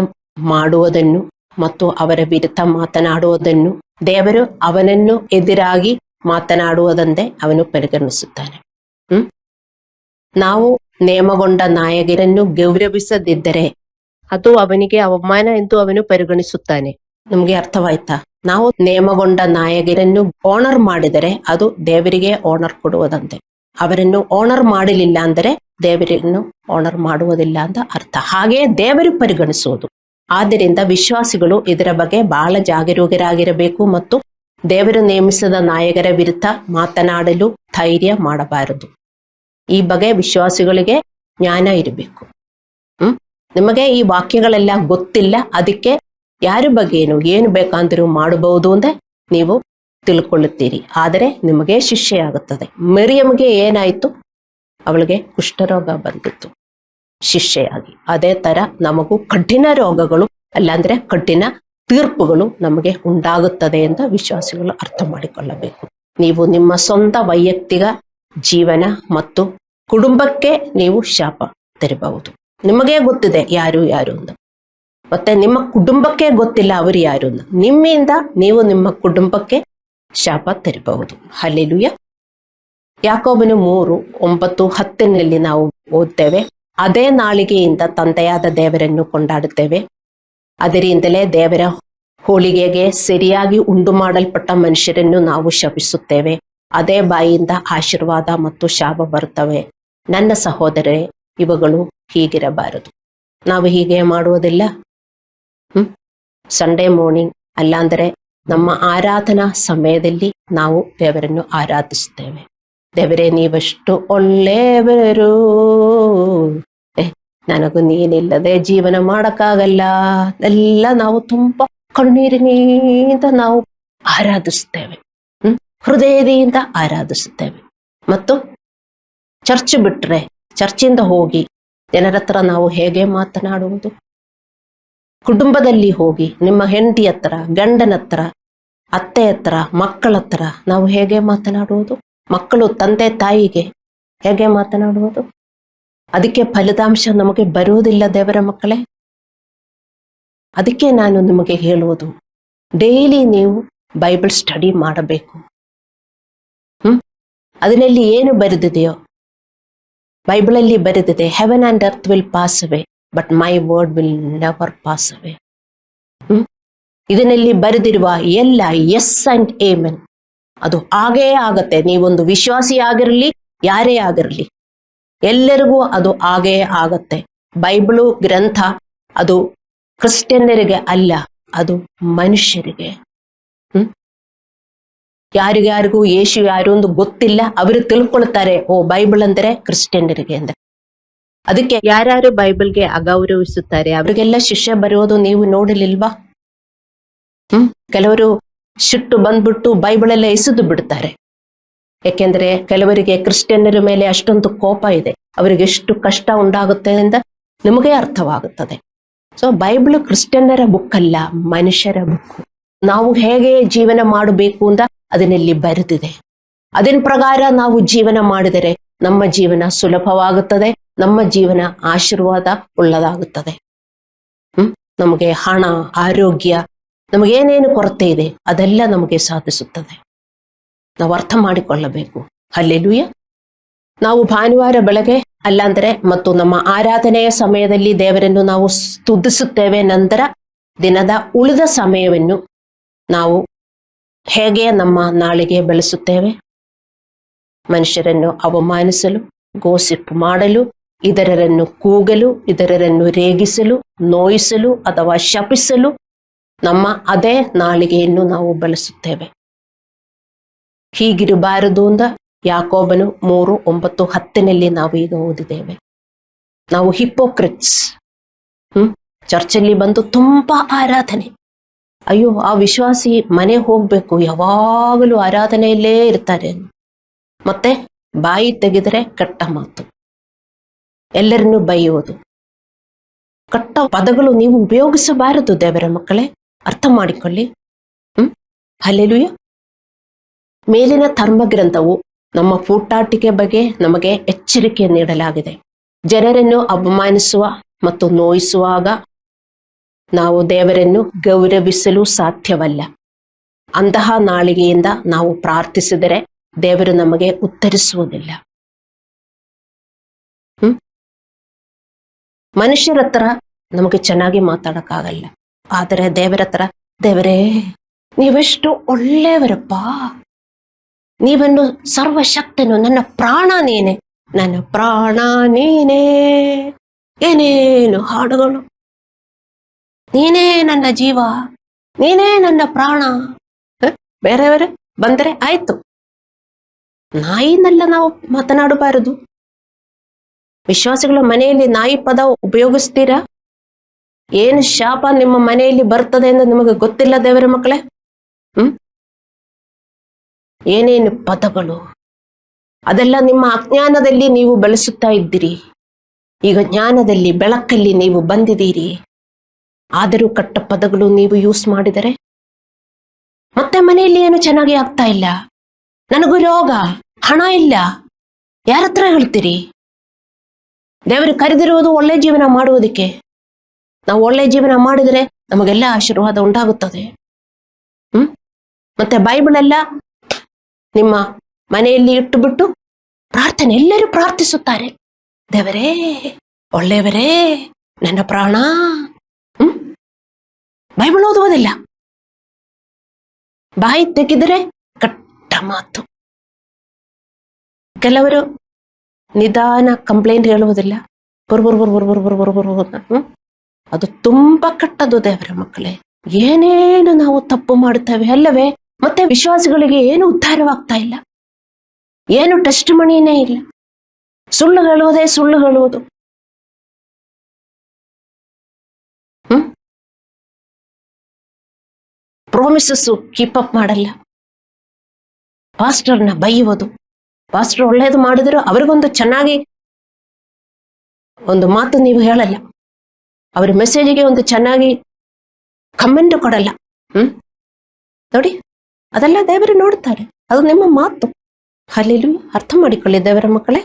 ಮಾಡುವುದನ್ನು ಮತ್ತು ಅವರ ವಿರುದ್ಧ ಮಾತನಾಡುವುದನ್ನು ದೇವರು ಅವನನ್ನು ಎದುರಾಗಿ ಮಾತನಾಡುವುದಂತೆ ಅವನು ಪರಿಗಣಿಸುತ್ತಾನೆ. ನಾವು ನೇಮಗೊಂಡ ನಾಯಕರನ್ನು ಗೌರವಿಸದಿದ್ದರೆ ಅದು ಅವನಿಗೆ ಅವಮಾನ ಎಂದು ಅವನು ಪರಿಗಣಿಸುತ್ತಾನೆ. ನಮ್ಗೆ ಅರ್ಥವಾಯ್ತಾ? ನಾವು ನೇಮಗೊಂಡ ನಾಯಕರನ್ನು ಆನರ್ ಮಾಡಿದರೆ ಅದು ದೇವರಿಗೆ ಆನರ್ ಕೊಡುವುದಂತೆ. ಅವರನ್ನು ಆನರ್ ಮಾಡಲಿಲ್ಲ ಅಂದರೆ ದೇವರನ್ನು ಆನರ್ ಮಾಡುವುದಿಲ್ಲ ಅಂತ ಅರ್ಥ. ಹಾಗೆ ದೇವರು ಪರಿಗಣಿಸುವುದು. ಆದ್ದರಿಂದ ವಿಶ್ವಾಸಿಗಳು ಇದರ ಬಗ್ಗೆ ಬಹಳ ಜಾಗರೂಕರಾಗಿರಬೇಕು ಮತ್ತು ದೇವರು ನೇಮಿಸಿದ ನಾಯಕರ ವಿರುದ್ಧ ಮಾತನಾಡಲು ಧೈರ್ಯ ಮಾಡಬಾರದು. ಈ ಬಗ್ಗೆ ವಿಶ್ವಾಸಿಗಳಿಗೆ ಜ್ಞಾನ ಇರಬೇಕು. ನಿಮಗೆ ಈ ವಾಕ್ಯಗಳೆಲ್ಲ ಗೊತ್ತಿಲ್ಲ, ಅದಕ್ಕೆ ಯಾರ ಬಗ್ಗೆನು ಏನು ಬೇಕಂದ್ರೂ ಮಾಡಬಹುದು ಅಂತ ನೀವು ತಿಳ್ಕೊಳ್ಳುತ್ತೀರಿ. ಆದರೆ ನಿಮಗೆ ಶಿಕ್ಷೆ ಆಗುತ್ತದೆ. ಮರಿಯಮ್ಗೆ ಏನಾಯ್ತು? ಅವಳಿಗೆ ಕುಷ್ಠರೋಗ ಬಂದಿತ್ತು ಶಿಷ್ಯೆಯಾಗಿ. ಅದೇ ತರ ನಮಗೂ ಕಠಿಣ ರೋಗಗಳು ಅಲ್ಲಾಂದ್ರೆ ಕಠಿಣ ತೀರ್ಪುಗಳು ನಮಗೆ ಉಂಟಾಗುತ್ತದೆ ಅಂತ ವಿಶ್ವಾಸಿಗಳು ಅರ್ಥ ಮಾಡಿಕೊಳ್ಳಬೇಕು. ನೀವು ನಿಮ್ಮ ಸ್ವಂತ ವೈಯಕ್ತಿಕ ಜೀವನ ಮತ್ತು ಕುಟುಂಬಕ್ಕೆ ನೀವು ಶಾಪ ತರಬಹುದು. ನಿಮಗೇ ಗೊತ್ತಿದೆ ಯಾರು ಅಂತ, ಮತ್ತೆ ನಿಮ್ಮ ಕುಟುಂಬಕ್ಕೆ ಗೊತ್ತಿಲ್ಲ ಅವರು ಯಾರು ಅಂತ. ನಿಮ್ಮಿಂದ ನೀವು ನಿಮ್ಮ ಕುಟುಂಬಕ್ಕೆ ಶಾಪ ತರಬಹುದು. ಹಲ್ಲೆಲೂಯ. ಯಾಕೋಬನು 3:9-10 ನಾವು ಓದ್ತೇವೆ. ಅದೇ ನಾಳಿಗೆಯಿಂದ ತಂದೆಯಾದ ದೇವರನ್ನು ಕೊಂಡಾಡುತ್ತೇವೆ. ಅದರಿಂದಲೇ ದೇವರ ಹೋಳಿಗೆಗೆ ಸರಿಯಾಗಿ ಉಂಡು ಮಾಡಲ್ಪಟ್ಟ ಮನುಷ್ಯರನ್ನು ನಾವು ಶಪಿಸುತ್ತೇವೆ. ಅದೇ ಬಾಯಿಯಿಂದ ಆಶೀರ್ವಾದ ಮತ್ತು ಶಾಪ ಬರುತ್ತವೆ. ನನ್ನ ಸಹೋದರರೇ, ಇವುಗಳು ಹೀಗಿರಬಾರದು. ನಾವು ಹೀಗೆ ಮಾಡುವುದಿಲ್ಲ. ಸಂಡೇ ಮಾರ್ನಿಂಗ್ ಅಲ್ಲಾಂದರೆ ನಮ್ಮ ಆರಾಧನಾ ಸಮಯದಲ್ಲಿ ನಾವು ದೇವರನ್ನು ಆರಾಧಿಸುತ್ತೇವೆ. ದೇವರೇ, ನೀವೆಷ್ಟು ಒಳ್ಳೆಯವರು, ನನಗೂ ನೀನಿಲ್ಲದೆ ಜೀವನ ಮಾಡಕ್ಕಾಗಲ್ಲ ಎಲ್ಲ ನಾವು ತುಂಬಾ ಕಣ್ಣೀರಿನಿಂದ ನಾವು ಆರಾಧಿಸುತ್ತೇವೆ. ಹೃದಯದಿಂದ ಆರಾಧಿಸುತ್ತೇವೆ. ಮತ್ತು ಚರ್ಚ್ ಬಿಟ್ರೆ, ಚರ್ಚಿಂದ ಹೋಗಿ ಜನರ ಹತ್ರ ನಾವು ಹೇಗೆ ಮಾತನಾಡುವುದು? ಕುಟುಂಬದಲ್ಲಿ ಹೋಗಿ ನಿಮ್ಮ ಹೆಂಡತಿ ಹತ್ರ, ಗಂಡನ ಹತ್ರ, ಅತ್ತೆ ಹತ್ರ, ಮಕ್ಕಳ ಹತ್ರ ನಾವು ಹೇಗೆ ಮಾತನಾಡುವುದು? ಮಕ್ಕಳು ತಂದೆ ತಾಯಿಗೆ ಹೇಗೆ ಮಾತನಾಡುವುದು? ಅದಕ್ಕೆ ಫಲಿತಾಂಶ ನಮಗೆ ಬರುವುದಿಲ್ಲ ದೇವರ ಮಕ್ಕಳೇ. ಅದಕ್ಕೆ ನಾನು ನಿಮಗೆ ಹೇಳುವುದು, ಡೈಲಿ ನೀವು ಬೈಬಲ್ ಸ್ಟಡಿ ಮಾಡಬೇಕು. ಅದರಲ್ಲಿ ಏನು ಬರೆದಿದೆಯೋ, ಬೈಬಲಲ್ಲಿ ಬರೆದಿದೆ, Heaven and earth will pass away but my word will never pass ಅವೇ. ಇದರಲ್ಲಿ ಬರೆದಿರುವ ಎಲ್ಲ ಎಸ್ ಅಂಡ್ ಏಮೆನ್, ಅದು ಹಾಗೇ ಆಗತ್ತೆ. ನೀವೊಂದು ವಿಶ್ವಾಸಿ ಆಗಿರಲಿ, ಯಾರೇ ಆಗಿರಲಿ, ಎಲ್ಲರಿಗೂ ಅದು ಹಾಗೇ ಆಗತ್ತೆ. ಬೈಬಲು ಗ್ರಂಥ ಅದು ಕ್ರಿಶ್ಚಿಯನ್ನರಿಗೆ ಅಲ್ಲ, ಅದು ಮನುಷ್ಯರಿಗೆ. ಯಾರಿಗಾರಿಗೂ ಯೇಸು ಯಾರು ಒಂದು ಗೊತ್ತಿಲ್ಲ, ಅವರು ತಿಳ್ಕೊಳ್ತಾರೆ, ಓ ಬೈಬಲ್ ಅಂದರೆ ಕ್ರಿಶ್ಚಿಯನ್ನರಿಗೆ ಅಂದ್ರೆ. ಅದಕ್ಕೆ ಯಾರ್ಯಾರು ಬೈಬಲ್ಗೆ ಅಗೌರವಿಸುತ್ತಾರೆ ಅವರಿಗೆಲ್ಲ ಶಿಕ್ಷೆ ಬರೋದು ನೀವು ನೋಡಲಿಲ್ವಾ? ಕೆಲವರು ಸಿಟ್ಟು ಬಂದ್ಬಿಟ್ಟು ಬೈಬಲ್ ಎಲ್ಲ ಎಸೆದು ಬಿಡ್ತಾರೆ. ಯಾಕೆಂದ್ರೆ ಕೆಲವರಿಗೆ ಕ್ರಿಶ್ಚಿಯನ್ನರ ಮೇಲೆ ಅಷ್ಟೊಂದು ಕೋಪ ಇದೆ, ಅವರಿಗೆ ಎಷ್ಟು ಕಷ್ಟ ಉಂಟಾಗುತ್ತೆ ಅಂತ ನಿಮಗೆ ಅರ್ಥವಾಗುತ್ತದೆ. ಸೊ ಬೈಬಲ್ ಕ್ರಿಶ್ಚಿಯನ್ನರ ಬುಕ್ ಅಲ್ಲ, ಮನುಷ್ಯರ ಬುಕ್. ನಾವು ಹೇಗೆ ಜೀವನ ಮಾಡಬೇಕು ಅಂತ ಅದರಲ್ಲಿ ಬರೆದಿದೆ. ಅದರ ಪ್ರಕಾರ ನಾವು ಜೀವನ ಮಾಡಿದರೆ ನಮ್ಮ ಜೀವನ ಸುಲಭವಾಗುತ್ತದೆ, ನಮ್ಮ ಜೀವನ ಆಶೀರ್ವಾದ ಉಳ್ಳದಾಗುತ್ತದೆ. ನಮಗೆ ಹಣ, ಆರೋಗ್ಯ, ನಮಗೇನೇನು ಕೊರತೆ ಇದೆ ಅದೆಲ್ಲ ನಮಗೆ ಸಾಧಿಸುತ್ತದೆ. ನಾವು ಅರ್ಥ ಮಾಡಿಕೊಳ್ಳಬೇಕು. ಹಲ್ಲೆಲೂಯ. ನಾವು ಭಾನುವಾರ ಬೆಳಗ್ಗೆ ಅಲ್ಲಾಂದರೆ ಮತ್ತು ನಮ್ಮ ಆರಾಧನೆಯ ಸಮಯದಲ್ಲಿ ದೇವರನ್ನು ನಾವು ಸ್ತುತಿಸುತ್ತೇವೆ. ನಂತರ ದಿನದ ಉಳಿದ ಸಮಯವನ್ನು ನಾವು ಹೇಗೆ ನಮ್ಮ ನಾಳಿಗೆ ಬೆಳೆಸುತ್ತೇವೆ? ಮನುಷ್ಯರನ್ನು ಅವಮಾನಿಸಲು, ಗೋಸಿಪ್ ಮಾಡಲು, ಇತರರನ್ನು ಕೂಗಲು, ಇತರರನ್ನು ರೇಗಿಸಲು, ನೋಯಿಸಲು ಅಥವಾ ಶಪಿಸಲು ನಮ್ಮ ಅದೇ ನಾಳಿಗೆಯನ್ನು ನಾವು ಬಳಸುತ್ತೇವೆ. ಹೀಗಿರಬಾರದು ಅಂತ ಯಾಕೋಬನು 3:9-10 ನಾವು ಈಗ ಓದಿದ್ದೇವೆ. ನಾವು ಹಿಪೋಕ್ರಿಟ್ಸ್. ಚರ್ಚಲ್ಲಿ ಬಂದು ತುಂಬಾ ಆರಾಧನೆ, ಅಯ್ಯೋ ಆ ವಿಶ್ವಾಸಿ ಮನೆ ಹೋಗ್ಬೇಕು, ಯಾವಾಗಲೂ ಆರಾಧನೆಯಲ್ಲೇ ಇರ್ತಾರೆ. ಮತ್ತೆ ಬಾಯಿ ತೆಗೆದರೆ ಕೆಟ್ಟ ಮಾತು, ಎಲ್ಲರನ್ನೂ ಬೈಯುವುದು, ಕೆಟ್ಟ ಪದಗಳು ನೀವು ಉಪಯೋಗಿಸಬಾರದು ದೇವರ ಮಕ್ಕಳೇ, ಅರ್ಥ ಮಾಡಿಕೊಳ್ಳಿ. ಹಲ್ಲೆಲೂಯ. ಮೇಲಿನ ಧರ್ಮಗ್ರಂಥವು ನಮ್ಮ ಪೂಟಾಟಿಕೆ ಬಗ್ಗೆ ನಮಗೆ ಎಚ್ಚರಿಕೆ ನೀಡಲಾಗಿದೆ. ಜನರನ್ನು ಅವಮಾನಿಸುವ ಮತ್ತು ನೋಯಿಸುವಾಗ ನಾವು ದೇವರನ್ನು ಗೌರವಿಸಲು ಸಾಧ್ಯವಲ್ಲ. ಅಂತಹ ನಾಳಿಗೆಯಿಂದ ನಾವು ಪ್ರಾರ್ಥಿಸಿದರೆ ದೇವರು ನಮಗೆ ಉತ್ತರಿಸುವುದಿಲ್ಲ. ಮನುಷ್ಯರ ಹತ್ರ ನಮಗೆ ಚೆನ್ನಾಗಿ ಮಾತಾಡಕ್ಕಾಗಲ್ಲ, ಆದರೆ ದೇವರ ಹತ್ರ, ದೇವರೇ ನೀವೆಷ್ಟು ಒಳ್ಳೆಯವರಪ್ಪ, ನೀವನ್ನು ಸರ್ವಶಕ್ತನು, ನನ್ನ ಪ್ರಾಣ ನೀನೆ, ನನ್ನ ಪ್ರಾಣ ನೀನೇ, ಏನೇನು ಹಾಡುಗಳು. ನೀನೇ ನನ್ನ ಜೀವ, ನೀನೇ ನನ್ನ ಪ್ರಾಣ. ಬೇರೆಯವರು ಬಂದರೆ ಆಯ್ತು. ನಾಯಿನೆಲ್ಲ ನಾವು ಮಾತನಾಡಬಾರದು. ವಿಶ್ವಾಸಿಗಳ ಮನೆಯಲ್ಲಿ ನಾಯಿ ಪದ ಉಪಯೋಗಿಸ್ತೀರಾ? ಏನು ಶಾಪ ನಿಮ್ಮ ಮನೆಯಲ್ಲಿ ಬರ್ತದೆ ಎಂದು ನಿಮಗೆ ಗೊತ್ತಿಲ್ಲ ದೇವರ ಮಕ್ಕಳೇ. ಏನೇನು ಪದಗಳು, ಅದೆಲ್ಲ ನಿಮ್ಮ ಅಜ್ಞಾನದಲ್ಲಿ ನೀವು ಬೆಳೆಸುತ್ತಾ ಇದ್ದೀರಿ. ಈಗ ಜ್ಞಾನದಲ್ಲಿ, ಬೆಳಕಲ್ಲಿ ನೀವು ಬಂದಿದ್ದೀರಿ. ಆದರೂ ಕಟ್ಟ ಪದಗಳು ನೀವು ಯೂಸ್ ಮಾಡಿದರೆ ಮತ್ತೆ ಮನೆಯಲ್ಲಿ ಏನು ಚೆನ್ನಾಗಿ ಆಗ್ತಾ ಇಲ್ಲ. ನನಗೂ ರೋಗ, ಹಣ ಇಲ್ಲ, ಯಾರ ಹತ್ರ ಹೇಳ್ತೀರಿ? ದೇವರು ಕರೆದಿರುವುದು ಒಳ್ಳೆ ಜೀವನ ಮಾಡುವುದಕ್ಕೆ. ನಾವು ಒಳ್ಳೆ ಜೀವನ ಮಾಡಿದರೆ ನಮಗೆಲ್ಲ ಆಶೀರ್ವಾದ ಉಂಟಾಗುತ್ತದೆ. ಮತ್ತೆ ಬೈಬಲ್ ಎಲ್ಲ ನಿಮ್ಮ ಮನೆಯಲ್ಲಿ ಇಟ್ಟುಬಿಟ್ಟು ಪ್ರಾರ್ಥನೆ, ಎಲ್ಲರೂ ಪ್ರಾರ್ಥಿಸುತ್ತಾರೆ, ದೇವರೇ, ಒಳ್ಳೆಯವರೇ, ನನ್ನ ಪ್ರಾಣ. ಬೈಬಲ್ ಓದುವುದಿಲ್ಲ. ಬಾಯಿ ತೆಗೆದರೆ ಕಟ್ಟ ಮಾತು. ಕೆಲವರು ನಿಧಾನ ಕಂಪ್ಲೇಂಟ್ ಹೇಳುವುದಿಲ್ಲ, ಅದು ತುಂಬಾ ಕೆಟ್ಟದ್ದು ದೇವರ ಮಕ್ಕಳೇ. ಏನೇನು ನಾವು ತಪ್ಪು ಮಾಡುತ್ತೇವೆ ಅಲ್ಲವೇ? ಮತ್ತೆ ವಿಶ್ವಾಸಿಗಳಿಗೆ ಏನು ಉದ್ಧಾರವಾಗ್ತಾ ಇಲ್ಲ, ಏನು ಟೆಸ್ಟ್ ಮಣಿನೇ ಇಲ್ಲ. ಸುಳ್ಳು ಹೇಳುವುದೇ ಸುಳ್ಳು ಹೇಳುವುದು. ಪ್ರಾಮಿಸಸ್ ಕೀಪ್ ಅಪ್ ಮಾಡಲ್ಲ. ಪಾಸ್ಟರ್ನ ಬೈಯುವುದು. ಪಾಸ್ಟರ್ ಒಳ್ಳೇದು ಮಾಡಿದ್ರು ಅವರಿಗೊಂದು ಚೆನ್ನಾಗಿ ಒಂದು ಮಾತು ನೀವು ಹೇಳಲ್ಲ, ಅವ್ರ ಮೆಸೇಜಿಗೆ ಒಂದು ಚೆನ್ನಾಗಿ ಕಮೆಂಟ್ ಕೊಡಲ್ಲ. ನೋಡಿ, ಅದೆಲ್ಲ ದೇವರು ನೋಡ್ತಾರೆ. ಅದು ನಿಮ್ಮ ಮಾತು. ಅಲ್ಲಿ ಅರ್ಥ ಮಾಡಿಕೊಳ್ಳಿ ದೇವರ ಮಕ್ಕಳೇ.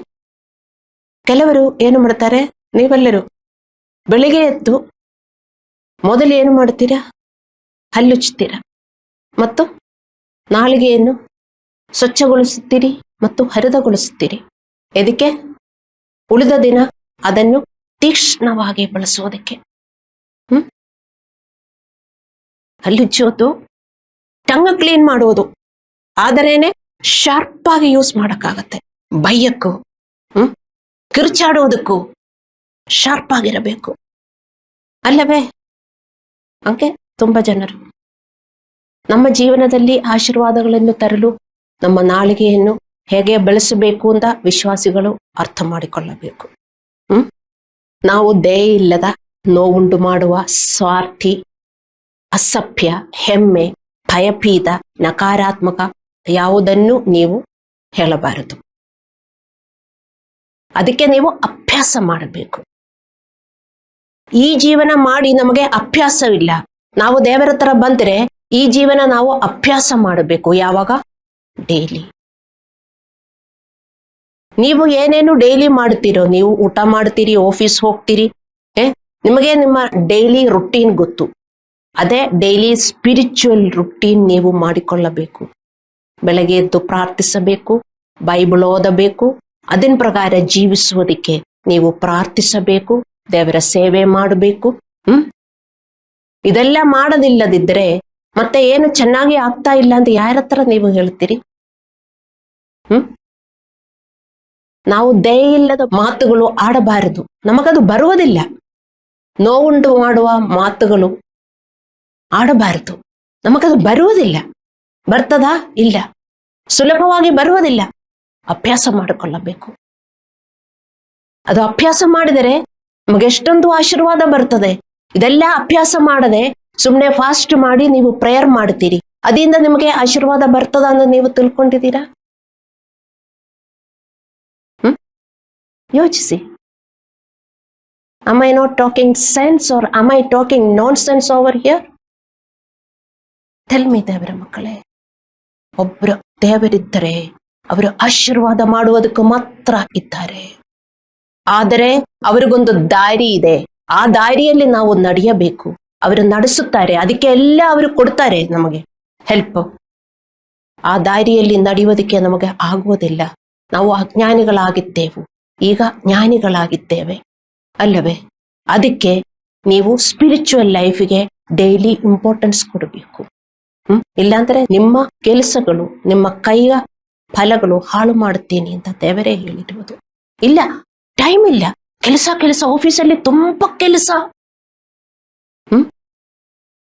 ಕೆಲವರು ಏನು ಮಾಡ್ತಾರೆ, ನೀವೆಲ್ಲರೂ ಬೆಳಿಗ್ಗೆ ಎದ್ದು ಮೊದಲು ಏನು ಮಾಡ್ತೀರಾ? ಹಲ್ಲುಚ್ಚುತ್ತೀರಾ ಮತ್ತು ನಾಲಿಗೆಯನ್ನು ಸ್ವಚ್ಛಗೊಳಿಸುತ್ತೀರಿ ಮತ್ತು ಹರಿದಗೊಳಿಸುತ್ತೀರಿ. ಇದಕ್ಕೆ ಉಳಿದ ದಿನ ಅದನ್ನು ತೀಕ್ಷ್ಣವಾಗಿ ಬಳಸುವುದಕ್ಕೆ. ಹಲ್ಲುಜ್ಜೋದು, ಟಂಗ್ ಕ್ಲೀನ್ ಮಾಡುವುದು, ಆದರೇನೆ ಶಾರ್ಪ್ ಆಗಿ ಯೂಸ್ ಮಾಡಕ್ಕಾಗತ್ತೆ. ಬೈಯಕ್ಕೂ ಕಿರ್ಚಾಡುವುದಕ್ಕೂ ಶಾರ್ಪ್ ಆಗಿರಬೇಕು ಅಲ್ಲವೇ? ಹಂಗೆ ತುಂಬಾ ಜನರು ನಮ್ಮ ಜೀವನದಲ್ಲಿ ಆಶೀರ್ವಾದಗಳನ್ನು ತರಲು ನಮ್ಮ ನಾಲಿಗೆಯನ್ನು ಹೇಗೆ ಬೆಳೆಸಬೇಕು ಅಂತ ವಿಶ್ವಾಸಿಗಳು ಅರ್ಥ ಮಾಡಿಕೊಳ್ಳಬೇಕು. ನಾವು ದಯೆ ಇಲ್ಲದ, ನೋವುಂಟು ಮಾಡುವ, ಸ್ವಾರ್ಥಿ, ಅಸಭ್ಯ, ಹೆಮ್ಮೆ, ಭಯಭೀತ, ನಕಾರಾತ್ಮಕ ಯಾವುದನ್ನು ನೀವು ಹೇಳಬಾರದು. ಅದಕ್ಕೆ ನೀವು ಅಭ್ಯಾಸ ಮಾಡಬೇಕು. ಈ ಜೀವನ ಮಾಡಿ ನಮಗೆ ಅಭ್ಯಾಸವಿಲ್ಲ. ನಾವು ದೇವರ ಹತ್ರ ಬಂದರೆ ಈ ಜೀವನ ನಾವು ಅಭ್ಯಾಸ ಮಾಡಬೇಕು. ಯಾವಾಗ? ಡೈಲಿ. ನೀವು ಏನೇನು ಡೈಲಿ ಮಾಡ್ತೀರೋ, ನೀವು ಊಟ ಮಾಡ್ತೀರಿ, ಆಫೀಸ್ ಹೋಗ್ತೀರಿ, ನಿಮಗೆ ನಿಮ್ಮ ಡೈಲಿ ರುಟೀನ್ ಗೊತ್ತು. ಅದೇ ಡೈಲಿ ಸ್ಪಿರಿಚುವಲ್ ರುಟೀನ್ ನೀವು ಮಾಡಿಕೊಳ್ಳಬೇಕು. ಬೆಳಗ್ಗೆ ಎದ್ದು ಪ್ರಾರ್ಥಿಸಬೇಕು, ಬೈಬಲ್ ಓದಬೇಕು, ಅದರ ಪ್ರಕಾರ ಜೀವಿಸುವುದಕ್ಕೆ ನೀವು ಪ್ರಾರ್ಥಿಸಬೇಕು, ದೇವರ ಸೇವೆ ಮಾಡಬೇಕು. ಇದೆಲ್ಲ ಮಾಡದಿಲ್ಲದಿದ್ದರೆ ಮತ್ತೆ ಏನು ಚೆನ್ನಾಗಿ ಆಗ್ತಾ ಇಲ್ಲ ಅಂತ ಯಾರ ಹತ್ರ ನೀವು ಹೇಳ್ತೀರಿ? ನಾವು ದಯೆ ಇಲ್ಲದ ಮಾತುಗಳು ಆಡಬಾರದು. ನಮಗದು ಬರುವುದಿಲ್ಲ. ನೋವುಂಟು ಮಾಡುವ ಮಾತುಗಳು ಆಡಬಾರದು. ನಮಗದು ಬರುವುದಿಲ್ಲ. ಬರ್ತದಾ? ಇಲ್ಲ. ಸುಲಭವಾಗಿ ಬರುವುದಿಲ್ಲ. ಅಭ್ಯಾಸ ಮಾಡಿಕೊಳ್ಳಬೇಕು. ಅದು ಅಭ್ಯಾಸ ಮಾಡಿದರೆ ನಮಗೆ ಎಷ್ಟೊಂದು ಆಶೀರ್ವಾದ ಬರ್ತದೆ. ಇದೆಲ್ಲ ಅಭ್ಯಾಸ ಮಾಡದೆ ಸುಮ್ಮನೆ ಫಾಸ್ಟ್ ಮಾಡಿ ನೀವು ಪ್ರೇಯರ್ ಮಾಡ್ತೀರಿ, ಅದರಿಂದ ನಿಮಗೆ ಆಶೀರ್ವಾದ ಬರ್ತದ ಅಂತ ನೀವು ತಿಳ್ಕೊಂಡಿದ್ದೀರಾ? ಯೋಚಿಸಿ. Am I not talking sense or am I talking nonsense over here? Tell me, ದೇವರ ಮಕ್ಕಳೇ. ಒಬ್ಬರು ದೇವರಿದ್ದರೆ ಅವರು ಆಶೀರ್ವಾದ ಮಾಡುವುದಕ್ಕೆ ಮಾತ್ರ ಇದ್ದಾರೆ. ಆದರೆ ಅವರಿಗೊಂದು ದಾರಿ ಇದೆ. ಆ ದಾರಿಯಲ್ಲಿ ನಾವು ನಡೆಯಬೇಕು. ಅವರು ನಡೆಸುತ್ತಾರೆ, ಅದಕ್ಕೆ ಎಲ್ಲ ಅವರು ಕೊಡ್ತಾರೆ ನಮಗೆ ಹೆಲ್ಪ್. ಆ ದಾರಿಯಲ್ಲಿ ನಡೆಯುವುದಕ್ಕೆ ನಮಗೆ ಆಗುವುದಿಲ್ಲ. ನಾವು ಅಜ್ಞಾನಿಗಳಾಗಿದ್ದೆವು, ಈಗ ಜ್ಞಾನಿಗಳಾಗಿದ್ದೇವೆ ಅಲ್ಲವೇ? ಅದಕ್ಕೆ ನೀವು ಸ್ಪಿರಿಚುವಲ್ ಲೈಫ್ಗೆ ಡೈಲಿ ಇಂಪಾರ್ಟೆನ್ಸ್ ಕೊಡಬೇಕು. ಇಲ್ಲಾಂದ್ರೆ ನಿಮ್ಮ ಕೆಲಸಗಳು, ನಿಮ್ಮ ಕೈಯ ಫಲಗಳು ಹಾಳು ಮಾಡುತ್ತೀನಿ ಅಂತ ದೇವರೇ ಹೇಳಿರುವುದು. ಇಲ್ಲ, ಟೈಮ್ ಇಲ್ಲ. ಕೆಲಸ ಆಫೀಸಲ್ಲಿ ತುಂಬಾ ಕೆಲಸ.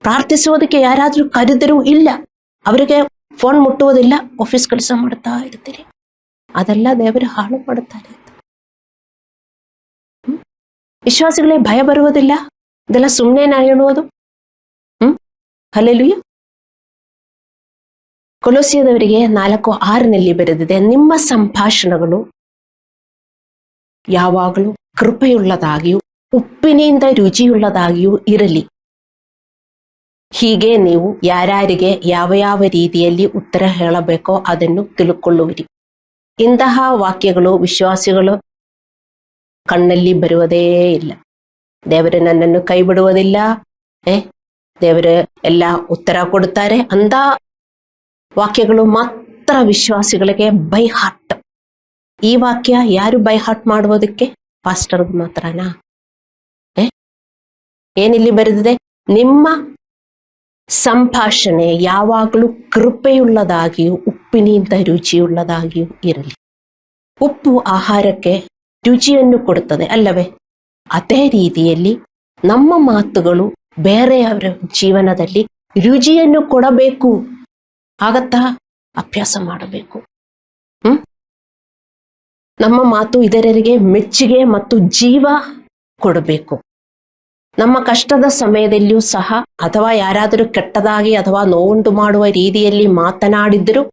ಪ್ರಾರ್ಥಿಸುವುದಕ್ಕೆ ಯಾರಾದ್ರೂ ಕರೆದರೂ ಇಲ್ಲ, ಅವರಿಗೆ ಫೋನ್ ಮುಟ್ಟುವುದಿಲ್ಲ, ಆಫೀಸ್ ಕೆಲಸ ಮಾಡ್ತಾ ಇರ್ತೀರಿ. ಅದೆಲ್ಲ ದೇವರು ಹಾಳು ಮಾಡುತ್ತಾರೆ. ವಿಶ್ವಾಸಿಗಳೇ, ಭಯ ಬರುವುದಿಲ್ಲ. ಇದೆಲ್ಲ ಸುಮ್ಮನೆ ನಾ ಹೇಳುವುದು. ಹಲ್ಲೆಲೂಯಾ. ಕೊಲೋಸ್ಯದವರಿಗೆ 4:6 ಬರೆದಿದೆ, ನಿಮ್ಮ ಸಂಭಾಷಣೆಗಳು ಯಾವಾಗಲೂ ಕೃಪೆಯುಳ್ಳದಾಗಿಯೂ ಉಪ್ಪಿನಿಂದ ರುಚಿಯುಳ್ಳದಾಗಿಯೂ ಇರಲಿ. ಹೀಗೆ ನೀವು ಯಾರ್ಯಾರಿಗೆ ಯಾವ ಯಾವ ರೀತಿಯಲ್ಲಿ ಉತ್ತರ ಹೇಳಬೇಕೋ ಅದನ್ನು ತಿಳ್ಕೊಳ್ಳುವಿರಿ. ಇಂತಹ ವಾಕ್ಯಗಳು ವಿಶ್ವಾಸಿಗಳು ಕಣ್ಣಲ್ಲಿ ಬರುವುದೇ ಇಲ್ಲ. ದೇವರು ನನ್ನನ್ನು ಕೈ ಬಿಡುವುದಿಲ್ಲ, ದೇವರು ಎಲ್ಲ ಉತ್ತರ ಕೊಡುತ್ತಾರೆ ಅಂದ ವಾಕ್ಯಗಳು ಮಾತ್ರ ವಿಶ್ವಾಸಿಗಳಿಗೆ ಬೈ ಹಾರ್ಟ್. ಈ ವಾಕ್ಯ ಯಾರು ಬೈ ಹಾರ್ಟ್ ಮಾಡುವುದಕ್ಕೆ? ಪಾಸ್ಟರ್ಗೆ ಮಾತ್ರನಾ? ಏನಿಲ್ಲಿ ಬರೆದಿದೆ? ನಿಮ್ಮ ಸಂಭಾಷಣೆ ಯಾವಾಗಲೂ ಕೃಪೆಯುಳ್ಳದಾಗಿಯೂ ಉಪ್ಪಿನಿಂದ ರುಚಿಯುಳ್ಳದಾಗಿಯೂ ಇರಲಿ. ಉಪ್ಪು ಆಹಾರಕ್ಕೆ ರುಚಿಯನ್ನು ಕೊಡುತ್ತದೆ ಅಲ್ಲವೇ? ಅದೇ ರೀತಿಯಲ್ಲಿ ನಮ್ಮ ಮಾತುಗಳು ಬೇರೆಯವರ ಜೀವನದಲ್ಲಿ ರುಚಿಯನ್ನು ಕೊಡಬೇಕು. ಆಗತ್ತಾ? ಅಭ್ಯಾಸ ಮಾಡಬೇಕು. ನಮ್ಮ ಮಾತು ಇತರರಿಗೆ ಮೆಚ್ಚುಗೆ ಮತ್ತು ಜೀವ ಕೊಡಬೇಕು. ನಮ್ಮ ಕಷ್ಟದ ಸಮಯದಲ್ಲಿಯೂ ಸಹ, ಅಥವಾ ಯಾರಾದರೂ ಕೆಟ್ಟದಾಗಿ ಅಥವಾ ನೋವುಂಟು ಮಾಡುವ ರೀತಿಯಲ್ಲಿ ಮಾತನಾಡಿದರೂ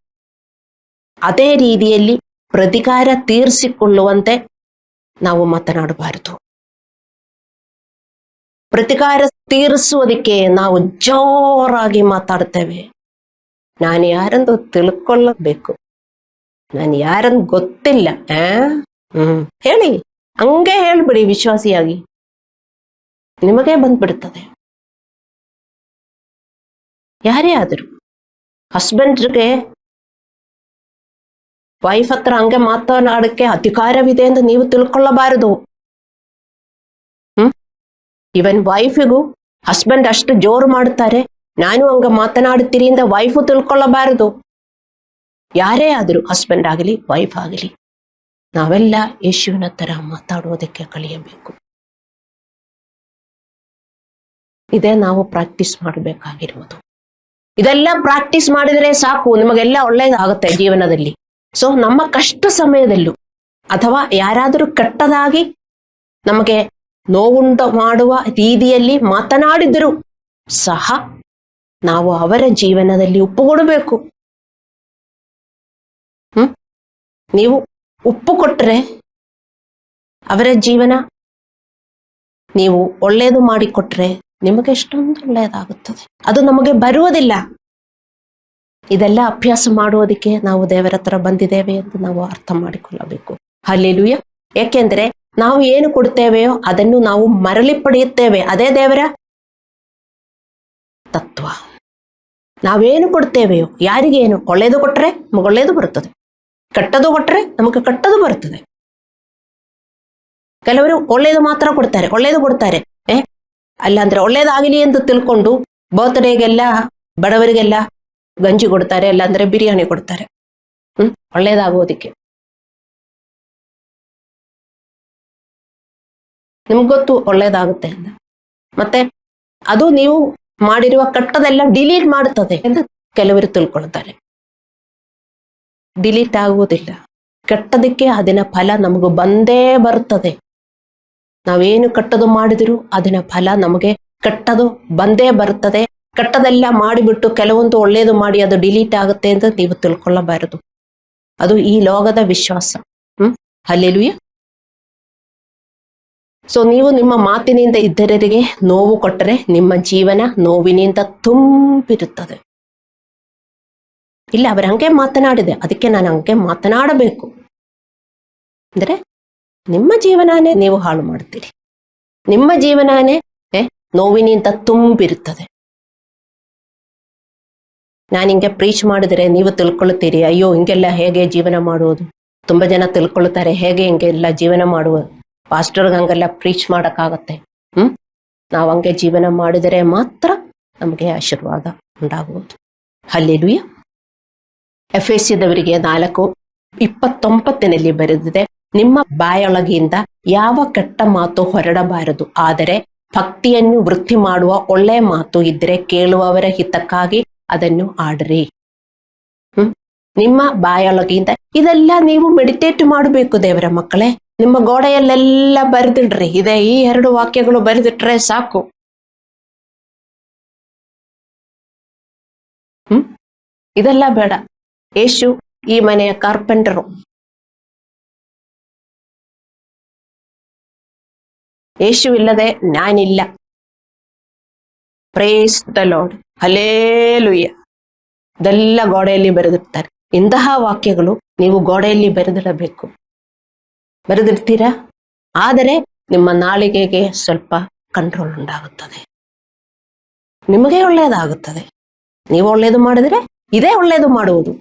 ಅದೇ ರೀತಿಯಲ್ಲಿ ಪ್ರತಿಕಾರ ತೀರಿಸಿಕೊಳ್ಳುವಂತೆ ನಾವು ಮಾತನಾಡಬಾರದು. ಪ್ರತಿಕಾರ ತೀರಿಸುವುದಕ್ಕೆ ನಾವು ಜೋರಾಗಿ ಮಾತಾಡ್ತೇವೆ. ನಾನು ಯಾರೆಂದು ತಿಳ್ಕೊಳ್ಳಬೇಕು, ನಾನು ಯಾರಂದು ಗೊತ್ತಿಲ್ಲ, ಹೇಳಿ, ಹಂಗೆ ಹೇಳ್ಬಿಡಿ. ವಿಶ್ವಾಸಿಯಾಗಿ ನಿಮಗೇ ಬಂದ್ಬಿಡ್ತದೆ. ಯಾರೇ ಆದರೂ ಹಸ್ಬೆಂಡ್ಗೆ ವೈಫ್ ಹತ್ರ ಹಂಗೆ ಮಾತನಾಡಕ್ಕೆ ಅಧಿಕಾರವಿದೆ ಎಂದು ನೀವು ತಿಳ್ಕೊಳ್ಳಬಾರದು. ಇವನ್ ವೈಫಿಗೂ ಹಸ್ಬೆಂಡ್ ಅಷ್ಟು ಜೋರು ಮಾಡುತ್ತಾರೆ, ನಾನು ಹಂಗ ಮಾತನಾಡುತ್ತೀರಿ ಅಂತ ವೈಫು ತಿಳ್ಕೊಳ್ಳಬಾರದು. ಯಾರೇ ಆದರೂ, ಹಸ್ಬೆಂಡ್ ಆಗಲಿ ವೈಫ್ ಆಗಲಿ, ನಾವೆಲ್ಲ ಯೇಸುವಿನ ತರ ಮಾತಾಡುವುದಕ್ಕೆ ಕಲಿಯಬೇಕು. ಇದೇ ನಾವು ಪ್ರಾಕ್ಟೀಸ್ ಮಾಡಬೇಕಾಗಿರುವುದು. ಇದೆಲ್ಲ ಪ್ರಾಕ್ಟೀಸ್ ಮಾಡಿದರೆ ಸಾಕು, ನಿಮಗೆಲ್ಲ ಒಳ್ಳೇದಾಗುತ್ತೆ ಜೀವನದಲ್ಲಿ. ಸೊ ನಮ್ಮ ಕಷ್ಟ ಸಮಯದಲ್ಲೂ ಅಥವಾ ಯಾರಾದರೂ ಕೆಟ್ಟದಾಗಿ ನಮಗೆ ನೋವುಂಟು ಮಾಡುವ ರೀತಿಯಲ್ಲಿ ಮಾತನಾಡಿದರೂ ಸಹ ನಾವು ಅವರ ಜೀವನದಲ್ಲಿ ಉಪ್ಪು ಕೊಡಬೇಕು. ನೀವು ಉಪ್ಪು ಕೊಟ್ಟರೆ ಅವರ ಜೀವನ, ನೀವು ಒಳ್ಳೇದು ಮಾಡಿಕೊಟ್ರೆ ನಿಮಗೆ ಎಷ್ಟೊಂದು ಒಳ್ಳೆಯದಾಗುತ್ತದೆ. ಅದು ನಮಗೆ ಬರುವುದಿಲ್ಲ. ಇದೆಲ್ಲ ಅಭ್ಯಾಸ ಮಾಡುವುದಕ್ಕೆ ನಾವು ದೇವರ ಹತ್ರ ಬಂದಿದ್ದೇವೆ ಎಂದು ನಾವು ಅರ್ಥ ಮಾಡಿಕೊಳ್ಳಬೇಕು. ಹಲ್ಲೆಲೂಯಾ. ಏಕೆಂದ್ರೆ ನಾವು ಏನು ಕೊಡ್ತೇವೆಯೋ ಅದನ್ನು ನಾವು ಮರಳಿ ಪಡೆಯುತ್ತೇವೆ. ಅದೇ ದೇವರ ತತ್ವ. ನಾವೇನು ಕೊಡ್ತೇವೆಯೋ, ಯಾರಿಗೇನು ಒಳ್ಳೇದು ಕೊಟ್ಟರೆ ನಮಗೆ ಒಳ್ಳೇದು ಬರುತ್ತದೆ, ಕೆಟ್ಟದು ಕೊಟ್ಟರೆ ನಮಗೆ ಕೆಟ್ಟದು ಬರುತ್ತದೆ. ಕೆಲವರು ಒಳ್ಳೇದು ಮಾತ್ರ ಕೊಡ್ತಾರೆ, ಒಳ್ಳೇದು ಕೊಡ್ತಾರೆ. ಅಲ್ಲಾಂದ್ರೆ ಒಳ್ಳೇದಾಗಲಿ ಎಂದು ತಿಳ್ಕೊಂಡು ಬರ್ತ್ಡೇಗೆಲ್ಲ ಬಡವರಿಗೆಲ್ಲ ಗಂಜಿ ಕೊಡ್ತಾರೆ, ಇಲ್ಲಾಂದ್ರೆ ಬಿರಿಯಾನಿ ಕೊಡ್ತಾರೆ, ಒಳ್ಳೇದಾಗೋದಿಕ್ಕೆ. ನಿಮ್ಗೆ ಗೊತ್ತು ಒಳ್ಳೇದಾಗುತ್ತೆ ಅಂತ, ಮತ್ತೆ ಅದು ನೀವು ಮಾಡಿರುವ ಕೆಟ್ಟದೆಲ್ಲ ಡಿಲೀಟ್ ಮಾಡುತ್ತದೆ ಎಂದು ಕೆಲವರು ತಿಳ್ಕೊಳ್ತಾರೆ. ಡಿಲೀಟ್ ಆಗುವುದಿಲ್ಲ. ಕೆಟ್ಟದಕ್ಕೆ ಅದನ್ನ ಫಲ ನಮಗೂ ಬಂದೇ ಬರುತ್ತದೆ. ನಾವೇನು ಕೆಟ್ಟದು ಮಾಡಿದ್ರು ಅದನ್ನ ಫಲ ನಮಗೆ ಕೆಟ್ಟದು ಬಂದೇ ಬರುತ್ತದೆ. ಕೆಟ್ಟದೆಲ್ಲ ಮಾಡಿಬಿಟ್ಟು ಕೆಲವೊಂದು ಒಳ್ಳೇದು ಮಾಡಿ ಅದು ಡಿಲೀಟ್ ಆಗುತ್ತೆ ಅಂತ ನೀವು ತಿಳ್ಕೊಳ್ಳಬಾರದು. ಅದು ಈ ಲೋಕದ ವಿಶ್ವಾಸ. ಹಲ್ಲೆಲೂಯಾ. ಸೊ ನೀವು ನಿಮ್ಮ ಮಾತಿನಿಂದ ಇತರರಿಗೆ ನೋವು ಕೊಟ್ಟರೆ ನಿಮ್ಮ ಜೀವನ ನೋವಿನಿಂದ ತುಂಬಿರುತ್ತದೆ. ಇಲ್ಲ, ಅವರು ಹಂಗೆ ಮಾತನಾಡಿದೆ, ಅದಕ್ಕೆ ನಾನು ಹಂಗೆ ಮಾತನಾಡಬೇಕು ಅಂದ್ರೆ ನಿಮ್ಮ ಜೀವನನೇ ನೀವು ಹಾಳು ಮಾಡ್ತೀರಿ. ನಿಮ್ಮ ಜೀವನನೇ ನೋವಿನಿಂದ ತುಂಬಿರುತ್ತದೆ. ನಾನು ಹಿಂಗೆ ಪ್ರೀಚ್ ಮಾಡಿದರೆ ನೀವು ತಿಳ್ಕೊಳ್ತೀರಿ, ಅಯ್ಯೋ ಹಿಂಗೆಲ್ಲ ಹೇಗೆ ಜೀವನ ಮಾಡುವುದು, ತುಂಬಾ ಜನ ತಿಳ್ಕೊಳ್ತಾರೆ ಹೇಗೆ ಹಿಂಗೆಲ್ಲ ಜೀವನ ಮಾಡುವುದು, ಪಾಸ್ಟರ್ಗೆ ಹಂಗೆಲ್ಲ ಪ್ರೀಚ್ ಮಾಡಕ್ಕಾಗತ್ತೆ. ನಾವು ಹಂಗೆ ಜೀವನ ಮಾಡಿದರೆ ಮಾತ್ರ ನಮಗೆ ಆಶೀರ್ವಾದ ಉಂಟಾಗುವುದು. ಹಲ್ಲೆಲೂಯಾ. ಎಫೆಸದವರಿಗೆ 4:29 ಬರೆದಿದೆ, ನಿಮ್ಮ ಬಾಯೊಳಗಿಂದ ಯಾವ ಕೆಟ್ಟ ಮಾತು ಹೊರಡಬಾರದು, ಆದರೆ ಭಕ್ತಿಯನ್ನು ವೃದ್ಧಿ ಮಾಡುವ ಒಳ್ಳೆ ಮಾತು ಇದ್ರೆ ಕೇಳುವವರ ಹಿತಕ್ಕಾಗಿ ಅದನ್ನು ಆಡ್ರಿ. ನಿಮ್ಮ ಬಾಯೊಳಗಿಂದ ಇದೆಲ್ಲ ನೀವು ಮೆಡಿಟೇಟ್ ಮಾಡಬೇಕು ದೇವರ ಮಕ್ಕಳೇ. ನಿಮ್ಮ ಗೋಡೆಯಲ್ಲೆಲ್ಲ ಬರೆದಿಡ್ರಿ. ಈ 2 ವಾಕ್ಯಗಳು ಬರೆದಿಟ್ರೆ ಸಾಕು. ಇದೆಲ್ಲ ಬೇಡ. ಯೇಸು ಈ ಮನೆಯ ಕಾರ್ಪೆಂಟರು. ಯೇಸು ಇಲ್ಲದೆ ನಾನಿಲ್ಲ. Praise the Lord, hallelujah. ಇದೆಲ್ಲ ಗೋಡೆಯಲ್ಲಿ ಬರೆದಿರ್ತಾರೆ. ಇಂತಹ ವಾಕ್ಯಗಳು ನೀವು ಗೋಡೆಯಲ್ಲಿ ಬರೆದಿಡಬೇಕು. ಬರೆದಿರ್ತೀರಾ? ಆದರೆ ನಿಮ್ಮ ನಾಲಿಗೆಗೆ ಸ್ವಲ್ಪ ಕಂಟ್ರೋಲ್ ಉಂಟಾಗುತ್ತದೆ. ನಿಮಗೆ ಒಳ್ಳೆಯದಾಗುತ್ತದೆ. ನೀವು ಒಳ್ಳೆಯದು ಮಾಡಿದ್ರೆ ಇದೇ ಒಳ್ಳೆಯದು ಮಾಡುವುದು.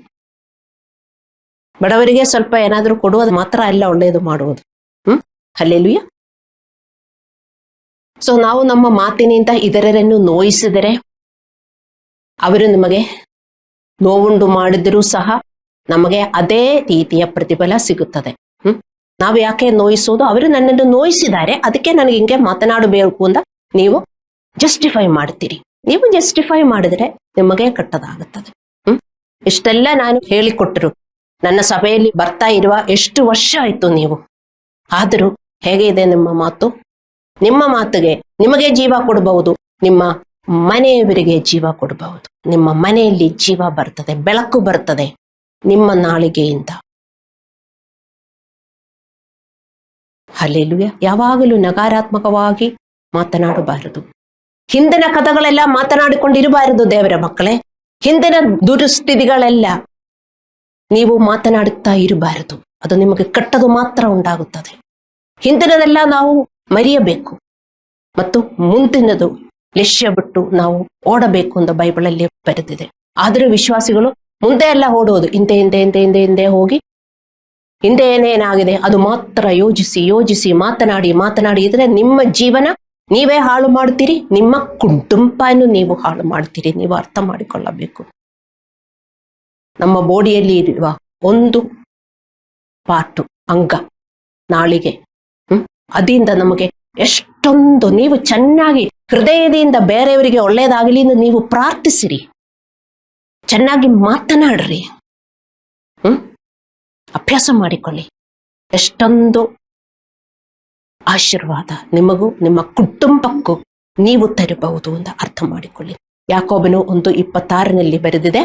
ಬಡವರಿಗೆ ಸ್ವಲ್ಪ ಏನಾದರೂ ಕೊಡುವುದು ಮಾತ್ರ ಅಲ್ಲ ಒಳ್ಳೆಯದು ಮಾಡುವುದು. ಹಲ್ಲೆಲೂಯಾ. ಸೊ ನಾವು ನಮ್ಮ ಮಾತಿನಿಂದ ಇತರರನ್ನು ನೋಯಿಸಿದರೆ, ಅವರು ನಿಮಗೆ ನೋವುಂಟು ಮಾಡಿದರೂ ಸಹ ನಮಗೆ ಅದೇ ರೀತಿಯ ಪ್ರತಿಫಲ ಸಿಗುತ್ತದೆ. ನಾವು ಯಾಕೆ ನೋಯಿಸೋದು? ಅವರು ನನ್ನನ್ನು ನೋಯಿಸಿದ್ದಾರೆ, ಅದಕ್ಕೆ ನನಗೆ ಹಿಂಗೆ ಮಾತನಾಡಬೇಕು ಅಂತ ನೀವು ಜಸ್ಟಿಫೈ ಮಾಡ್ತೀರಿ. ನೀವು ಜಸ್ಟಿಫೈ ಮಾಡಿದ್ರೆ ನಿಮಗೆ ಕೆಟ್ಟದಾಗುತ್ತದೆ. ಇಷ್ಟೆಲ್ಲ ನಾನು ಹೇಳಿಕೊಟ್ಟರು. ನನ್ನ ಸಭೆಯಲ್ಲಿ ಬರ್ತಾ ಇರುವ ಎಷ್ಟು ವರ್ಷ ಆಯ್ತು ನೀವು. ಆದರೂ ಹೇಗೆ ಇದೆ ನಿಮ್ಮ ಮಾತು? ನಿಮ್ಮ ಮಾತಿಗೆ ನಿಮಗೆ ಜೀವ ಕೊಡಬಹುದು, ನಿಮ್ಮ ಮನೆಯವರಿಗೆ ಜೀವ ಕೊಡಬಹುದು. ನಿಮ್ಮ ಮನೆಯಲ್ಲಿ ಜೀವ ಬರ್ತದೆ, ಬೆಳಕು ಬರ್ತದೆ ನಿಮ್ಮ ನಾಲಿಗೆಯಿಂದ. ಹಲ್ಲೆಲೂಯಾ. ಯಾವಾಗಲೂ ನಕಾರಾತ್ಮಕವಾಗಿ ಮಾತನಾಡಬಾರದು. ಹಿಂದಿನ ಕಥೆಗಳೆಲ್ಲ ಮಾತನಾಡಿಕೊಂಡಿರಬಾರದು ದೇವರ ಮಕ್ಕಳೇ. ಹಿಂದಿನ ದುರಸ್ಥಿತಿಗಳೆಲ್ಲ ನೀವು ಮಾತನಾಡುತ್ತಾ ಇರಬಾರದು. ಅದು ನಿಮಗೆ ಕೆಟ್ಟದು ಮಾತ್ರ ಉಂಟಾಗುತ್ತದೆ. ಹಿಂದಿನದೆಲ್ಲ ನಾವು ಮರೆಯಬೇಕು ಮತ್ತು ಮುಂದಿನದು ಲಕ್ಷ್ಯ ಬಿಟ್ಟು ನಾವು ಓಡಬೇಕು ಅಂತ ಬೈಬಲಲ್ಲಿ ಬರೆದಿದೆ. ಆದರೂ ವಿಶ್ವಾಸಿಗಳು ಮುಂದೆ ಎಲ್ಲ ಓಡೋದು, ಹಿಂದೆ ಹಿಂದೆ ಹಿಂದೆ ಹಿಂದೆ ಹಿಂದೆ ಹೋಗಿ ಹಿಂದೆ ಏನೇನಾಗಿದೆ ಅದು ಮಾತ್ರ ಯೋಚಿಸಿ ಯೋಚಿಸಿ ಮಾತನಾಡಿ ಇದ್ರೆ ನಿಮ್ಮ ಜೀವನ ನೀವೇ ಹಾಳು ಮಾಡ್ತೀರಿ, ನಿಮ್ಮ ಕುಟುಂಬವನ್ನು ನೀವು ಹಾಳು ಮಾಡ್ತೀರಿ. ನೀವು ಅರ್ಥ ಮಾಡಿಕೊಳ್ಳಬೇಕು. ನಮ್ಮ ಬಾಡಿಯಲ್ಲಿ ಇರುವ ಒಂದು ಪಾರ್ಟು, ಅಂಗ, ನಾಲಿಗೆ. ಅದರಿಂದ ನಮಗೆ ಎಷ್ಟೊಂದು, ನೀವು ಚೆನ್ನಾಗಿ ಹೃದಯದಿಂದ ಬೇರೆಯವರಿಗೆ ಒಳ್ಳೆಯದಾಗಲಿ ಎಂದು ನೀವು ಪ್ರಾರ್ಥಿಸಿರಿ, ಚೆನ್ನಾಗಿ ಮಾತನಾಡ್ರಿ, ಅಭ್ಯಾಸ ಮಾಡಿಕೊಳ್ಳಿ. ಎಷ್ಟೊಂದು ಆಶೀರ್ವಾದ ನಿಮಗೂ ನಿಮ್ಮ ಕುಟುಂಬಕ್ಕೂ ನೀವು ತರಬಹುದು ಅಂತ ಅರ್ಥ ಮಾಡಿಕೊಳ್ಳಿ. ಯಾಕೋಬನು 1:26 ಬರೆದಿದೆ,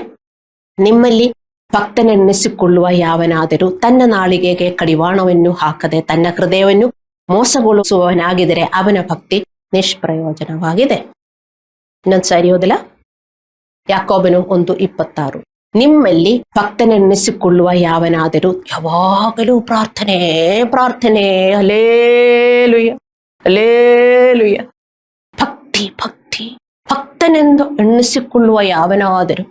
ನಿಮ್ಮಲ್ಲಿ ಭಕ್ತನೆನ್ನಿಸಿಕೊಳ್ಳುವ ಯಾವನಾದರೂ ತನ್ನ ನಾಲಿಗೆಗೆ ಕಡಿವಾಣವನ್ನು ಹಾಕದೆ ತನ್ನ ಹೃದಯವನ್ನು ಮೋಸಗೊಳಿಸುವವನಾಗಿದ್ದರೆ ಅವನ ಭಕ್ತಿ ನಿಷ್ಪ್ರಯೋಜನವಾಗಿದೆ. ಇನ್ನೊಂದ್ಸಾರಿ ಓದಲ. ಯಾಕೋಬನು 1:26, ನಿಮ್ಮಲ್ಲಿ ಭಕ್ತನೆನ್ನಿಸಿಕೊಳ್ಳುವ ಯಾವನಾದರೂ, ಯಾವಾಗಲೂ ಪ್ರಾರ್ಥನೆ ಪ್ರಾರ್ಥನೆ, ಹಲ್ಲೆಲೂಯಾ ಹಲ್ಲೆಲೂಯಾ, ಭಕ್ತಿ ಭಕ್ತಿ. ಭಕ್ತನೆಂದು ಎಣ್ಣಿಸಿಕೊಳ್ಳುವ ಯಾವನಾದರೂ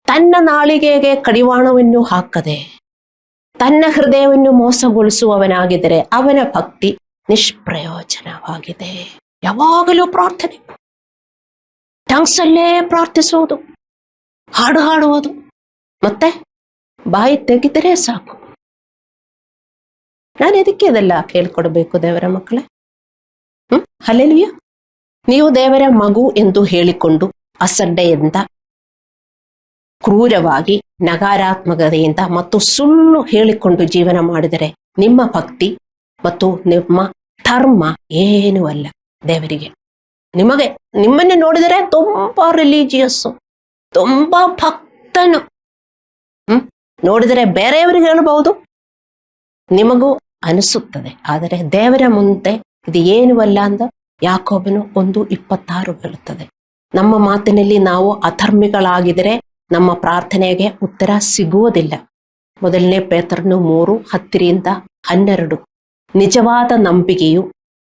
ತನ್ನ ನಾಲಿಗೆಗೆ ಕಡಿವಾಣವನ್ನು ಹಾಕದೆ ತನ್ನ ಹೃದಯವನ್ನು ಮೋಸಗೊಳಿಸುವವನಾಗಿದ್ದರೆ ಅವನ ಭಕ್ತಿ ನಿಷ್ಪ್ರಯೋಜನವಾಗಿದೆ. ಯಾವಾಗಲೂ ಪ್ರಾರ್ಥನೆ, ಟಂಗ್ಸಲ್ಲೇ ಪ್ರಾರ್ಥಿಸುವುದು, ಹಾಡು ಹಾಡುವುದು, ಮತ್ತೆ ಬಾಯಿ ತೆಗೆದರೆ ಸಾಕು. ನಾನು ಎದಕ್ಕೆ ಇದೆಲ್ಲ ಹೇಳ್ಕೊಡ್ಬೇಕು ದೇವರ ಮಕ್ಕಳೇ? ಹಲ್ಲೆಲೂಯಾ. ನೀವು ದೇವರ ಮಗು ಎಂದು ಹೇಳಿಕೊಂಡು ಅಸಡ್ಡೆಯಿಂದ, ಕ್ರೂರವಾಗಿ, ನಕಾರಾತ್ಮಕತೆಯಿಂದ ಮತ್ತು ಸುಳ್ಳು ಹೇಳಿಕೊಂಡು ಜೀವನ ಮಾಡಿದರೆ ನಿಮ್ಮ ಭಕ್ತಿ ಮತ್ತು ನಿಮ್ಮ ಧರ್ಮ ಏನೂ ಅಲ್ಲ ದೇವರಿಗೆ. ನಿಮ್ಮನ್ನು ನೋಡಿದರೆ ತುಂಬಾ ರಿಲಿಜಿಯಸ್, ತುಂಬಾ ಭಕ್ತನು ನೋಡಿದರೆ ಬೇರೆಯವರಿಗೆ ಹೇಳಬಹುದು, ನಿಮಗೂ ಅನಿಸುತ್ತದೆ. ಆದರೆ ದೇವರ ಮುಂದೆ ಇದು ಏನೂ ಅಲ್ಲ ಅಂತ ಯಾಕೋಬನು 1:26 ಹೇಳುತ್ತದೆ. ನಮ್ಮ ಮಾತಿನಲ್ಲಿ ನಾವು ಅಧರ್ಮಿಗಳಾಗಿದ್ದರೆ ನಮ್ಮ ಪ್ರಾರ್ಥನೆಗೆ ಉತ್ತರ ಸಿಗುವುದಿಲ್ಲ. 1 ಪೇತ್ರನು 3:10-12. ನಿಜವಾದ ನಂಬಿಕೆಯು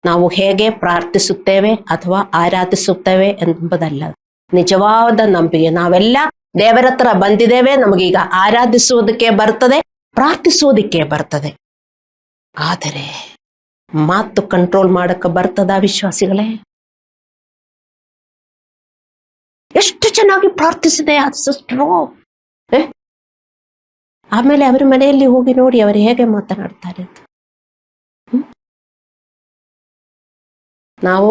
ನಾವು ಹೇಗೆ ಪ್ರಾರ್ಥಿಸುತ್ತೇವೆ ಅಥವಾ ಆರಾಧಿಸುತ್ತೇವೆ ಎಂಬುದಲ್ಲ. ನಿಜವಾದ ನಂಬಿಕೆ, ನಾವೆಲ್ಲ ದೇವರ ಹತ್ರ ಬಂದಿದ್ದೇವೆ, ನಮಗೀಗ ಆರಾಧಿಸುವುದಕ್ಕೆ ಬರ್ತದೆ, ಪ್ರಾರ್ಥಿಸುವುದಕ್ಕೆ ಬರ್ತದೆ. ಆದರೆ ಮಾತು ಕಂಟ್ರೋಲ್ ಮಾಡಕ್ಕೆ ಬರ್ತದ ವಿಶ್ವಾಸಿಗಳೇ? ಎಷ್ಟು ಚೆನ್ನಾಗಿ ಪ್ರಾರ್ಥಿಸಿದೆ ಆ ಸಿಸ್ಟರು. ಆಮೇಲೆ ಅವರ ಮನೆಯಲ್ಲಿ ಹೋಗಿ ನೋಡಿ ಅವರು ಹೇಗೆ ಮಾತನಾಡ್ತಾರೆ ಅಂತ. ನಾವು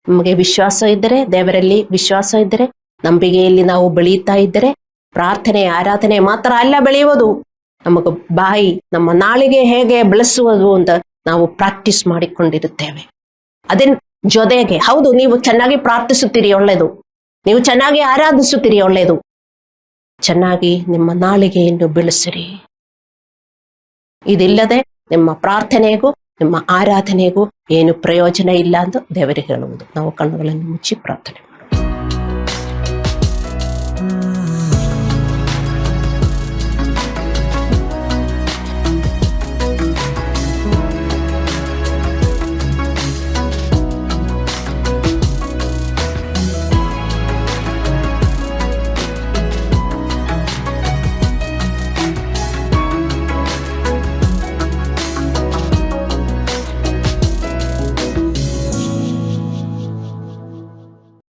ನಮಗೆ ವಿಶ್ವಾಸ ಇದ್ದರೆ, ದೇವರಲ್ಲಿ ವಿಶ್ವಾಸ ಇದ್ದರೆ, ನಂಬಿಕೆಯಲ್ಲಿ ನಾವು ಬೆಳೀತಾ ಇದ್ದರೆ, ಪ್ರಾರ್ಥನೆ ಆರಾಧನೆ ಮಾತ್ರ ಅಲ್ಲ ಬೆಳೆಯುವುದು, ನಮಗೆ ಬಾಯಿ, ನಮ್ಮ ನಾಳಿಗೆ ಹೇಗೆ ಬೆಳೆಸುವುದು ಅಂತ ನಾವು ಪ್ರಾಕ್ಟೀಸ್ ಮಾಡಿಕೊಂಡಿರುತ್ತೇವೆ. ಅದನ್ನ ಜೊತೆಗೆ ಹೌದು, ನೀವು ಚೆನ್ನಾಗಿ ಪ್ರಾರ್ಥಿಸುತ್ತೀರಿ, ಒಳ್ಳೆಯದು. ನೀವು ಚೆನ್ನಾಗಿ ಆರಾಧಿಸುತ್ತೀರಿ, ಒಳ್ಳೆಯದು. ಚೆನ್ನಾಗಿ ನಿಮ್ಮ ನಾಳಿಗೆಯನ್ನು ಬೆಳೆಸಿರಿ. ಇದಿಲ್ಲದೆ ನಿಮ್ಮ ಪ್ರಾರ್ಥನೆಗೂ ನಿಮ್ಮ ಆರಾಧನೆಗೂ ಏನು ಪ್ರಯೋಜನ ಇಲ್ಲ ಅಂತ ದೇವರಿಗೆ ಹೇಳುವುದು. ನಾವು ಕಣ್ಣುಗಳನ್ನು ಮುಚ್ಚಿ ಪ್ರಾರ್ಥನೆ